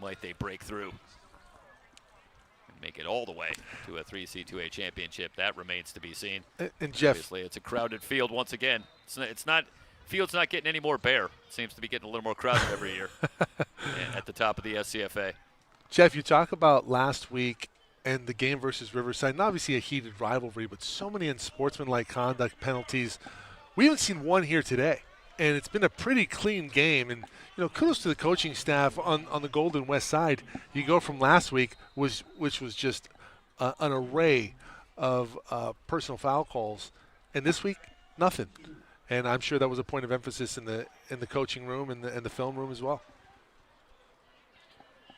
might they break through and make it all the way to a 3C2A championship? That remains to be seen. And Jeff, Obviously, it's a crowded field once again. Field's not getting any more bare. It seems to be getting a little more crowded every year at the top of the SCFA. Jeff, you talk about last week and the game versus Riverside, and obviously a heated rivalry, but so many unsportsmanlike conduct penalties. We haven't seen one here today, and it's been a pretty clean game. And kudos to the coaching staff on the Golden West side. You go from last week, which was just an array of personal foul calls, and this week nothing. And I'm sure that was a point of emphasis in the coaching room and the film room as well.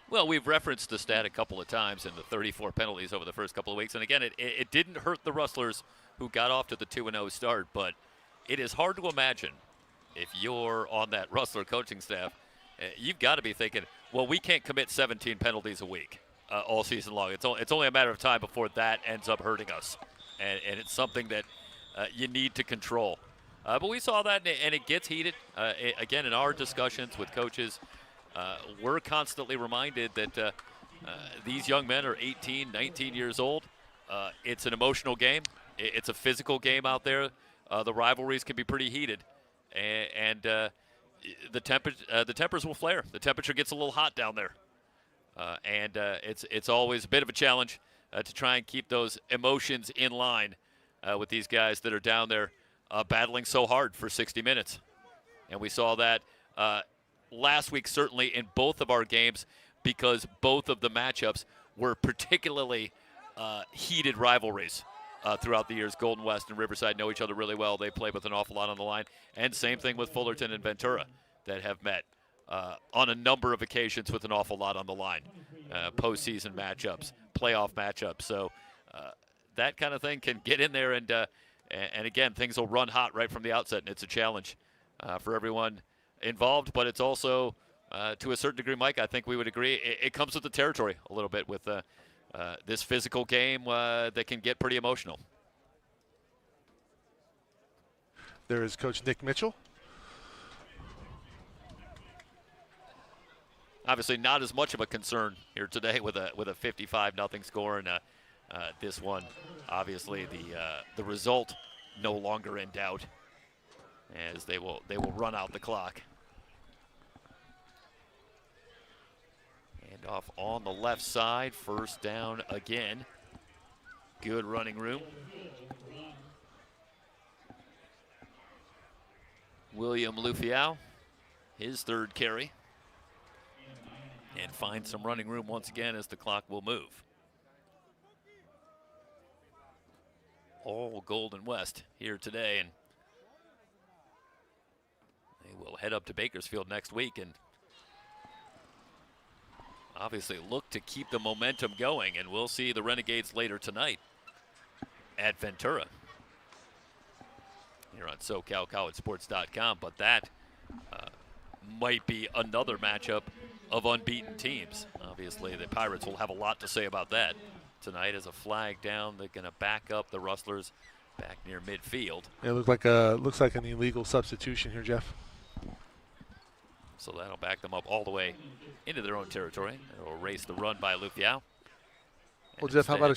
Well, we've referenced the stat a couple of times in the 34 penalties over the first couple of weeks. And again, it didn't hurt the Rustlers, who got off to the 2-0 start, but it is hard to imagine if you're on that Rustler coaching staff, you've got to be thinking, well, we can't commit 17 penalties a week all season long. It's only a matter of time before that ends up hurting us. And it's something that you need to control. But we saw that, and it gets heated. Again, in our discussions with coaches, we're constantly reminded that these young men are 18, 19 years old. It's an emotional game. It's a physical game out there. The rivalries can be pretty heated, and the tempers will flare. The temperature gets a little hot down there, and it's always a bit of a challenge to try and keep those emotions in line with these guys that are down there battling so hard for 60 minutes. And we saw that last week, certainly in both of our games, because both of the matchups were particularly heated rivalries throughout the years. Golden West and Riverside know each other really well. They play with an awful lot on the line. And same thing with Fullerton and Ventura that have met on a number of occasions with an awful lot on the line. Postseason matchups, playoff matchups. So that kind of thing can get in there, and again, things will run hot right from the outset, and it's a challenge for everyone involved. But it's also, to a certain degree, Mike, I think we would agree, it comes with the territory a little bit with this physical game that can get pretty emotional. There is Coach Nick Mitchell. Obviously not as much of a concern here today with a 55-0 score, and this one, obviously the result no longer in doubt, as they will run out the clock. And off on the left side, first down again. Good running room. William Lufiao, his third carry. And find some running room once again as the clock will move. All Golden West here today, and they will head up to Bakersfield next week and obviously look to keep the momentum going, and we'll see the Renegades later tonight at Ventura here on SoCalCollegeSports.com. But that might be another matchup of unbeaten teams. Obviously, the Pirates will have a lot to say about that tonight as a flag down. They're going to back up the Rustlers back near midfield. It looks like an illegal substitution here, Jeff. So that'll back them up all the way into their own territory. It'll erase the run by Lufiao. Well, Jeff, how about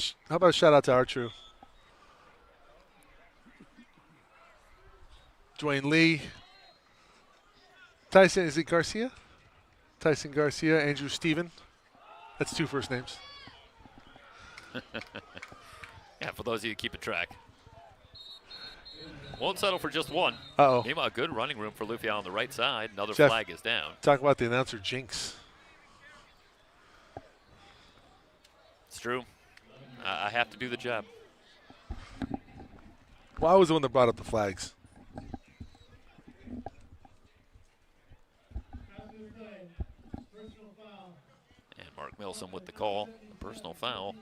a shout out to our True? Dwayne Lee. Tyson, is it Garcia? Tyson Garcia, Andrew Steven. That's two first names. Yeah, for those of you keeping track. Won't settle for just one. Uh-oh. Meanwhile, good running room for Lufiao on the right side. Another Jeff, flag is down. Talk about the announcer jinx. It's true. I have to do the job. Well, I was the one that brought up the flags. And Mark Milsom with the call, the personal foul.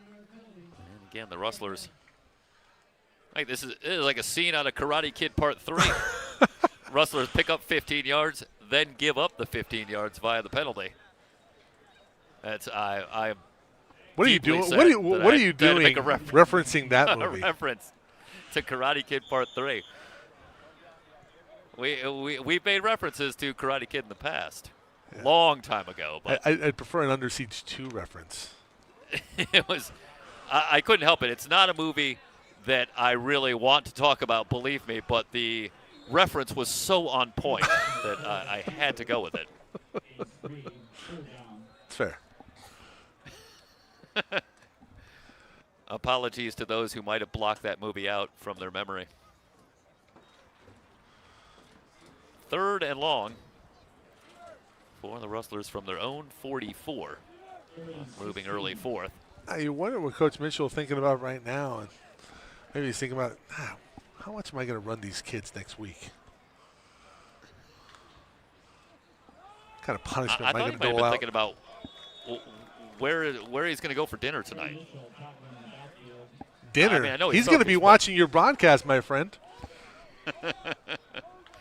And again, the Rustlers. Like this is like a scene out of Karate Kid Part 3. Rustlers pick up 15 yards, then give up the 15 yards via the penalty. That's I'm What are you deeply doing? sad What that are you I had to make doing? a Referencing that a movie. reference to Karate Kid Part 3. We've made references to Karate Kid in the past, long time ago. But I'd prefer an Under Siege 2 reference. it was I couldn't help it. It's not a movie that I really want to talk about, believe me, but the reference was so on point that I had to go with it. It's fair. Apologies to those who might have blocked that movie out from their memory. 3rd and long for the Rustlers from their own 44. Moving early 4th. You wonder what Coach Mitchell is thinking about right now. And maybe he's thinking about, how much am I going to run these kids next week? What kind of punishment I am I thought going he to might have dole been out? thinking about where he's going to go for dinner tonight. Dinner. I mean, I know he's going to be focused, watching your broadcast, my friend.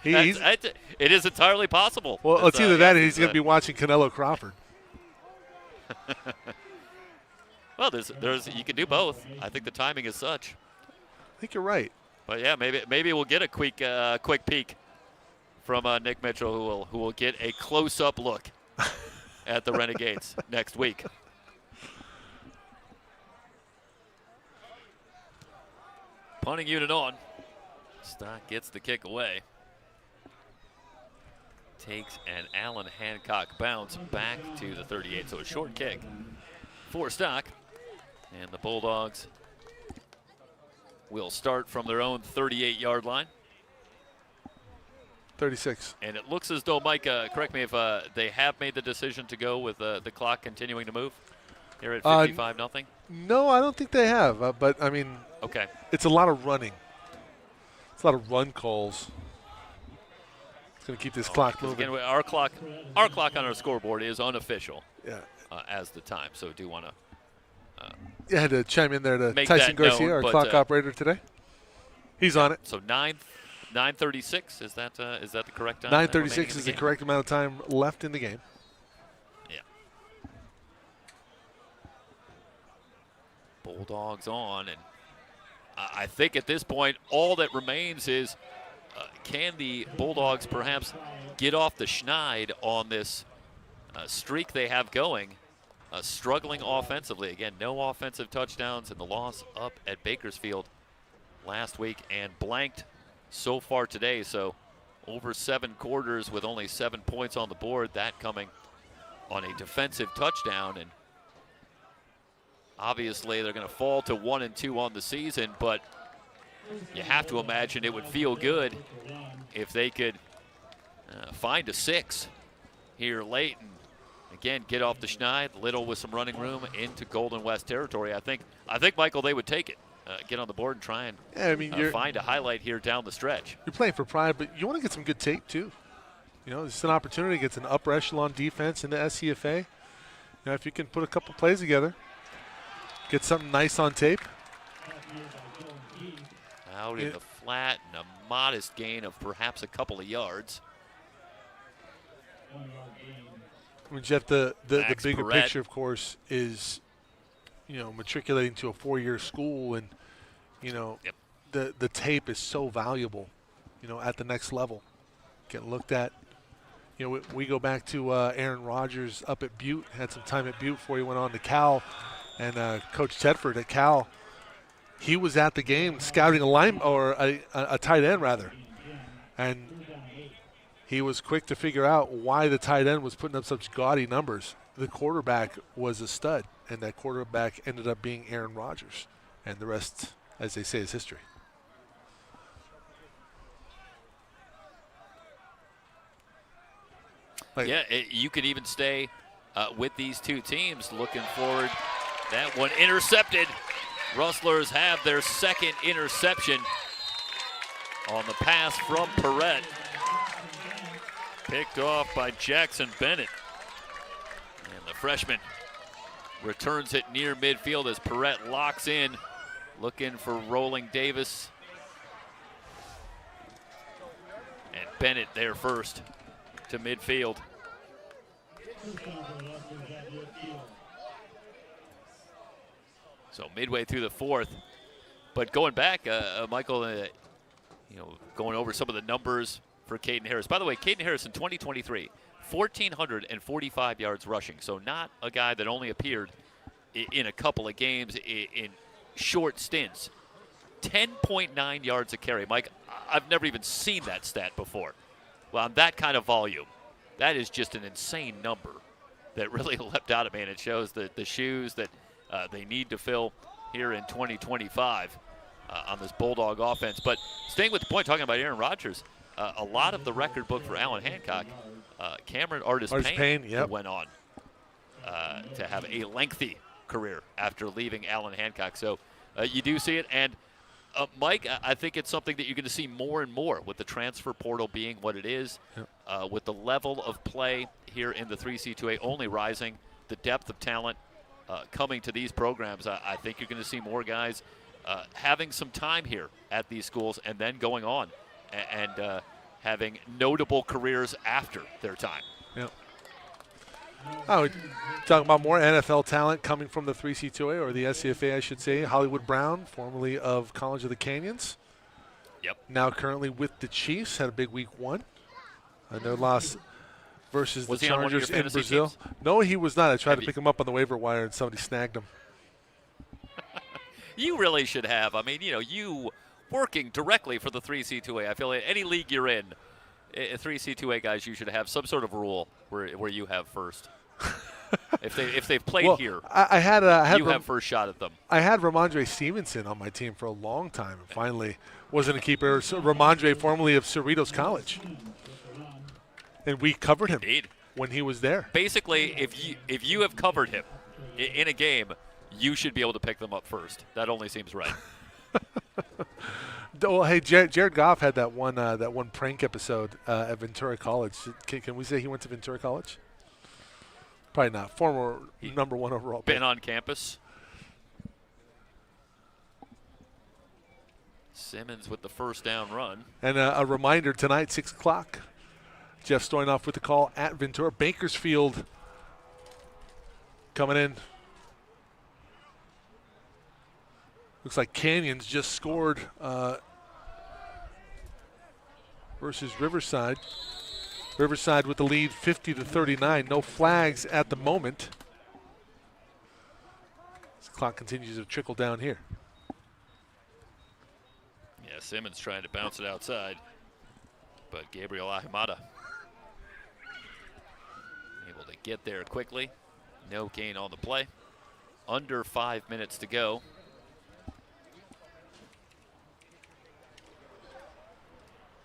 It is entirely possible. Well, it's either that or he's going to be watching Canelo Crawford. Well, there's you can do both. I think the timing is such. I think you're right. But yeah, maybe we'll get a quick peek from Nick Mitchell, who will get a close-up look at the Renegades next week. Punting unit on. Stock gets the kick away. Takes an Allan Hancock bounce back to the 38, so a short kick for Stock. And the Bulldogs will start from their own 38-yard line. 36. And it looks as though, Mike, correct me if they have made the decision to go with the clock continuing to move here at 55-0. No, I don't think they have. But, I mean, Okay. it's a lot of running. It's a lot of run calls. It's going to keep this clock moving. Again, our clock on our scoreboard is unofficial Yeah. as the time, so do want to You had to chime in there to make Tyson that Garcia, known, our but, clock operator today. He's on it. So 9:36 is that the correct time? 9:36 is the correct amount of time left in the game. Yeah. Bulldogs on, and I think at this point all that remains is can the Bulldogs perhaps get off the schneid on this streak they have going, struggling offensively. Again, no offensive touchdowns in the loss up at Bakersfield last week and blanked so far today. So over 7 quarters with only 7 points on the board, that coming on a defensive touchdown. And obviously they're going to fall to 1-2 on the season, but you have to imagine it would feel good if they could find a 6 here late and again get off the schneid, Little with some running room into Golden West territory. I think Michael, they would take it, get on the board and try and find a highlight here down the stretch. You're playing for pride, but you want to get some good tape too. You know, it's an opportunity against an upper echelon defense in the SCFA. You know, if you can put a couple plays together, get something nice on tape. Out in the flat and a modest gain of perhaps a couple of yards. I mean, Jeff, the bigger Perret. picture, of course, is, you know, matriculating to a 4-year school, and, you know, the tape is so valuable, you know, at the next level. Getting looked at. You know, we go back to Aaron Rodgers up at Butte, had some time at Butte before he went on to Cal, and Coach Tedford at Cal, he was at the game scouting a tight end rather, and he was quick to figure out why the tight end was putting up such gaudy numbers. The quarterback was a stud, and that quarterback ended up being Aaron Rodgers, and the rest, as they say, is history. You could even stay with these two teams. Looking forward. That one intercepted. Rustlers have their second interception on the pass from Perret. Picked off by Jackson Bennett. And the freshman returns it near midfield as Perret locks in, looking for Rolling Davis. And Bennett there first to midfield. So midway through the fourth. But going back, Michael, going over some of the numbers for Caden Harris. By the way, Caden Harris in 2023, 1,445 yards rushing. So not a guy that only appeared in a couple of games in short stints. 10.9 yards a carry. Mike, I've never even seen that stat before. Well, on that kind of volume, that is just an insane number that really leapt out at me, and it shows the shoes that they need to fill here in 2025 on this Bulldog offense. But staying with the point, talking about Aaron Rodgers, a lot of the record book for Allan Hancock, Cameron Artis-Payne yep. went on to have a lengthy career after leaving Allan Hancock. So you do see it. And Mike, I think it's something that you're going to see more and more with the transfer portal being what it is, with the level of play here in the 3C2A only rising, the depth of talent coming to these programs. I think you're going to see more guys having some time here at these schools and then going on and having notable careers after their time. Yep. Oh, talking about more NFL talent coming from the 3C2A, or the SCFA, I should say. Hollywood Brown, formerly of College of the Canyons. Yep. Now currently with the Chiefs, had a big week one. Their loss versus the Chargers in Brazil. Teams? No, he was not. I tried to pick him up on the waiver wire, and somebody snagged him. You really should have. I mean, you working directly for the 3C2A. I feel like any league you're in, 3C2A guys, you should have some sort of rule where you have first. if they've played here, I had have first shot at them. I had Ramondre Stevenson on my team for a long time, and finally wasn't a keeper. So Ramondre, formerly of Cerritos College, and we covered him when he was there. Basically, if you have covered him in a game, you should be able to pick them up first. That only seems right. Well, hey, Jared Goff had that one prank episode at Ventura College. Can we say he went to Ventura College? Probably not. Former number 1 overall pick. Been on campus. Simmons with the first down run. And a reminder tonight, 6 o'clock. Jeff Stoynoff with the call at Ventura. Bakersfield coming in. Looks like Canyons just scored versus Riverside. Riverside with the lead 50-39. No flags at the moment. This clock continues to trickle down here. Yeah, Simmons trying to bounce it outside. But Gabriel Ahimada able to get there quickly. No gain on the play. Under 5 minutes to go.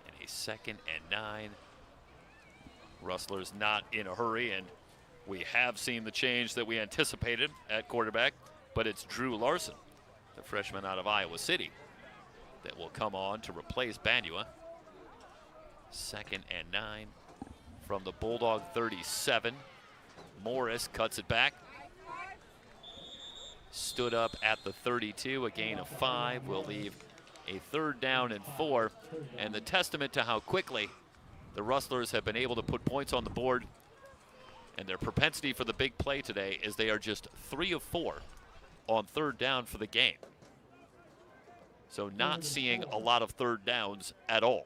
And a 2nd and 9. Rustlers not in a hurry, and we have seen the change that we anticipated at quarterback, but it's Drew Larson, the freshman out of Iowa City, that will come on to replace Banua. 2nd and 9 from the Bulldog 37. Morris cuts it back. Stood up at the 32, a gain of 5. Will leave a 3rd down and 4. And the testament to how quickly the Rustlers have been able to put points on the board and their propensity for the big play today is they are just 3 of 4 on 3rd down for the game. So not seeing a lot of 3rd downs at all.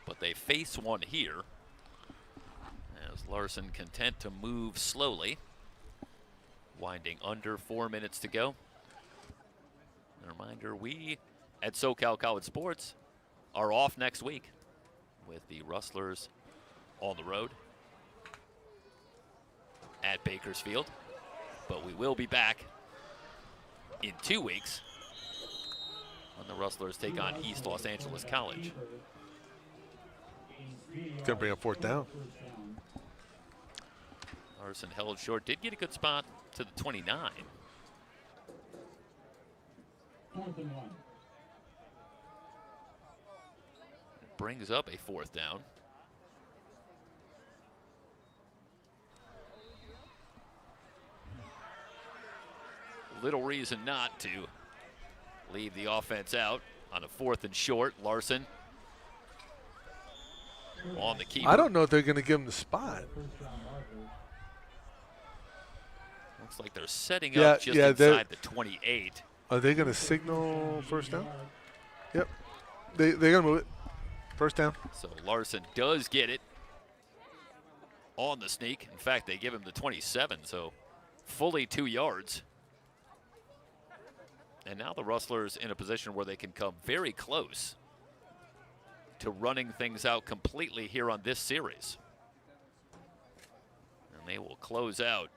But they face one here as Larson content to move slowly. Winding under 4 minutes to go. A reminder, we at SoCal College Sports are off next week with the Rustlers on the road at Bakersfield. But we will be back in 2 weeks when the Rustlers take on East Los Angeles College. Going to bring up 4th down. Larson held short, did get a good spot to the 29. 4th and 1. Brings up a 4th down. Little reason not to leave the offense out On a 4th and short, Larson on the keeper. I don't know if they're going to give him the spot. Looks like they're setting Yeah, up just yeah, inside the 28. Are they going to signal first down? Yep. They're going to move it. First down. So Larson does get it on the sneak. In fact, they give him the 27, so fully 2 yards. And now the Rustlers in a position where they can come very close to running things out completely here on this series. And they will close out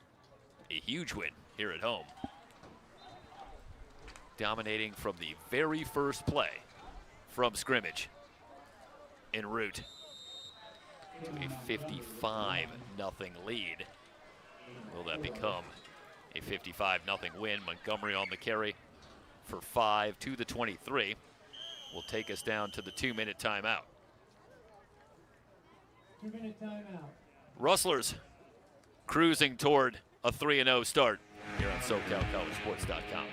a huge win here at home. Dominating from the very first play from scrimmage en route to a 55-0 lead. Will that become a 55-0 win? Montgomery on the carry for 5 to the 23. Will take us down to the 2-minute timeout. 2-minute timeout. Rustlers cruising toward a 3-0 start here on SoCalCollegeSports.com.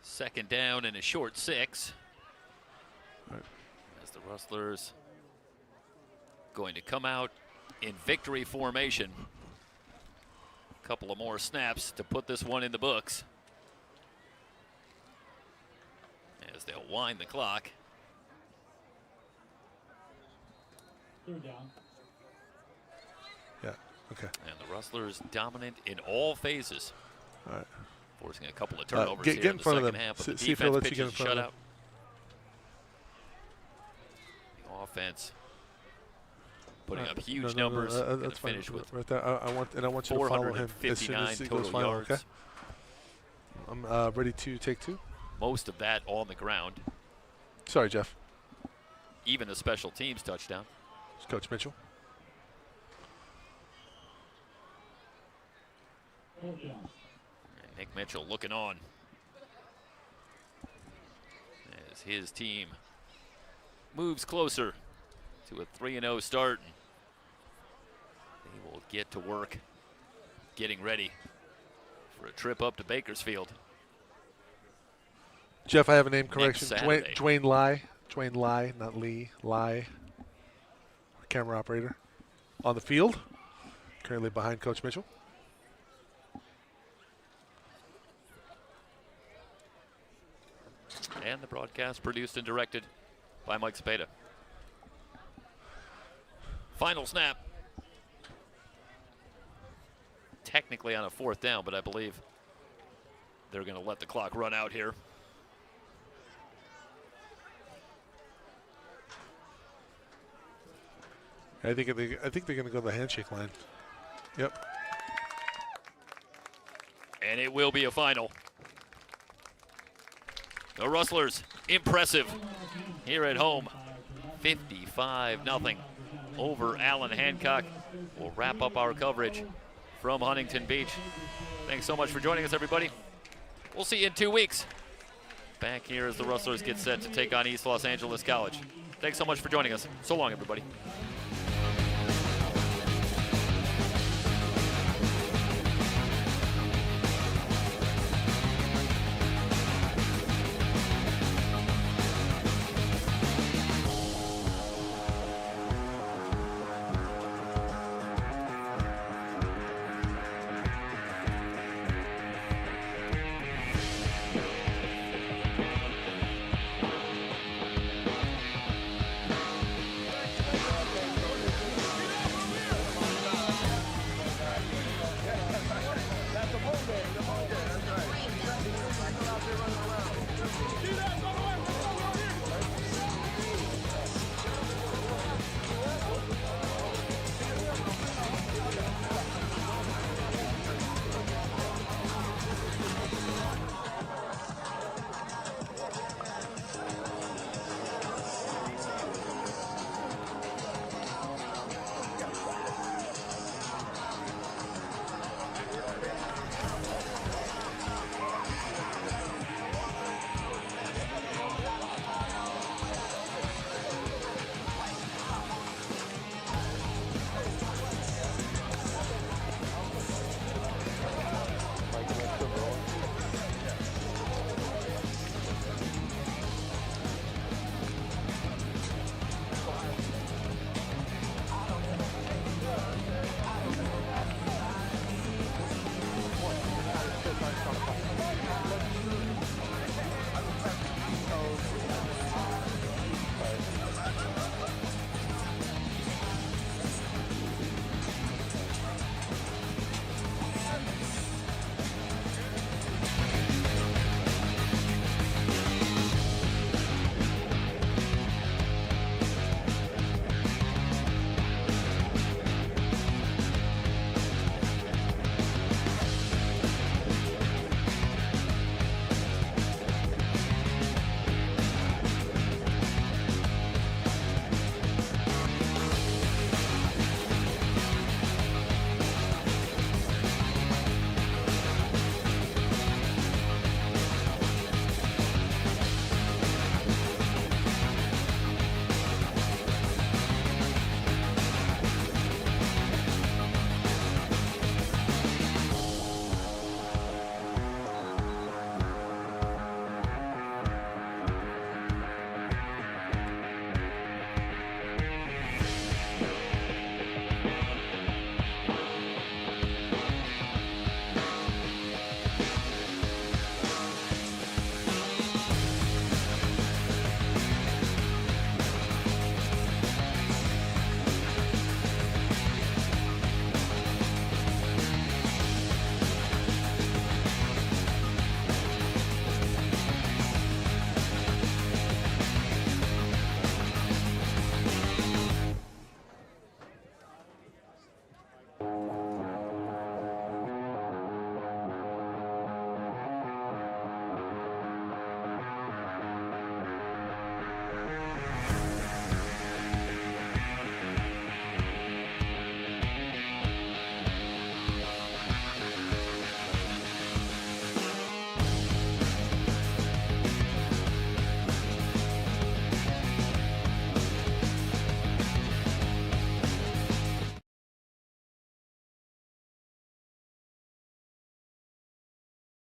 Second down and a short 6. As the Rustlers going to come out in victory formation. A couple of more snaps to put this one in the books. As they'll wind the clock. 3rd down. Yeah, okay. And the Rustlers dominant in all phases. All right. Forcing a couple of turnovers get here in in the front of second them. half. But the See if he'll defense let you get in pitches a front of shutout. The offense putting up huge numbers. Gonna That's fine. finish with Right there. I want you to follow him as soon 459 as he goes total final. yards. Okay. I'm ready to take 2. Most of that on the ground. Sorry, Jeff. Even a special teams touchdown. It's Coach Mitchell. 4th down. And Nick Mitchell looking on as his team moves closer to a 3-0 start. They will get to work getting ready for a trip up to Bakersfield. Jeff, I have a name correction. Saturday. Dwayne Lai. Dwayne Lai, not Lee. Lai. Our camera operator. On the field. Currently behind Coach Mitchell. And the broadcast produced and directed by Mike Cepeda. Final snap. Technically on a 4th down, but I believe they're going to let the clock run out here. I think they're going to go to the handshake line. Yep. And it will be a final. The Rustlers, impressive here at home. 55-0 over Allan Hancock. We'll wrap up our coverage from Huntington Beach. Thanks so much for joining us, everybody. We'll see you in 2 weeks. Back here as the Rustlers get set to take on East Los Angeles College. Thanks so much for joining us. So long, everybody.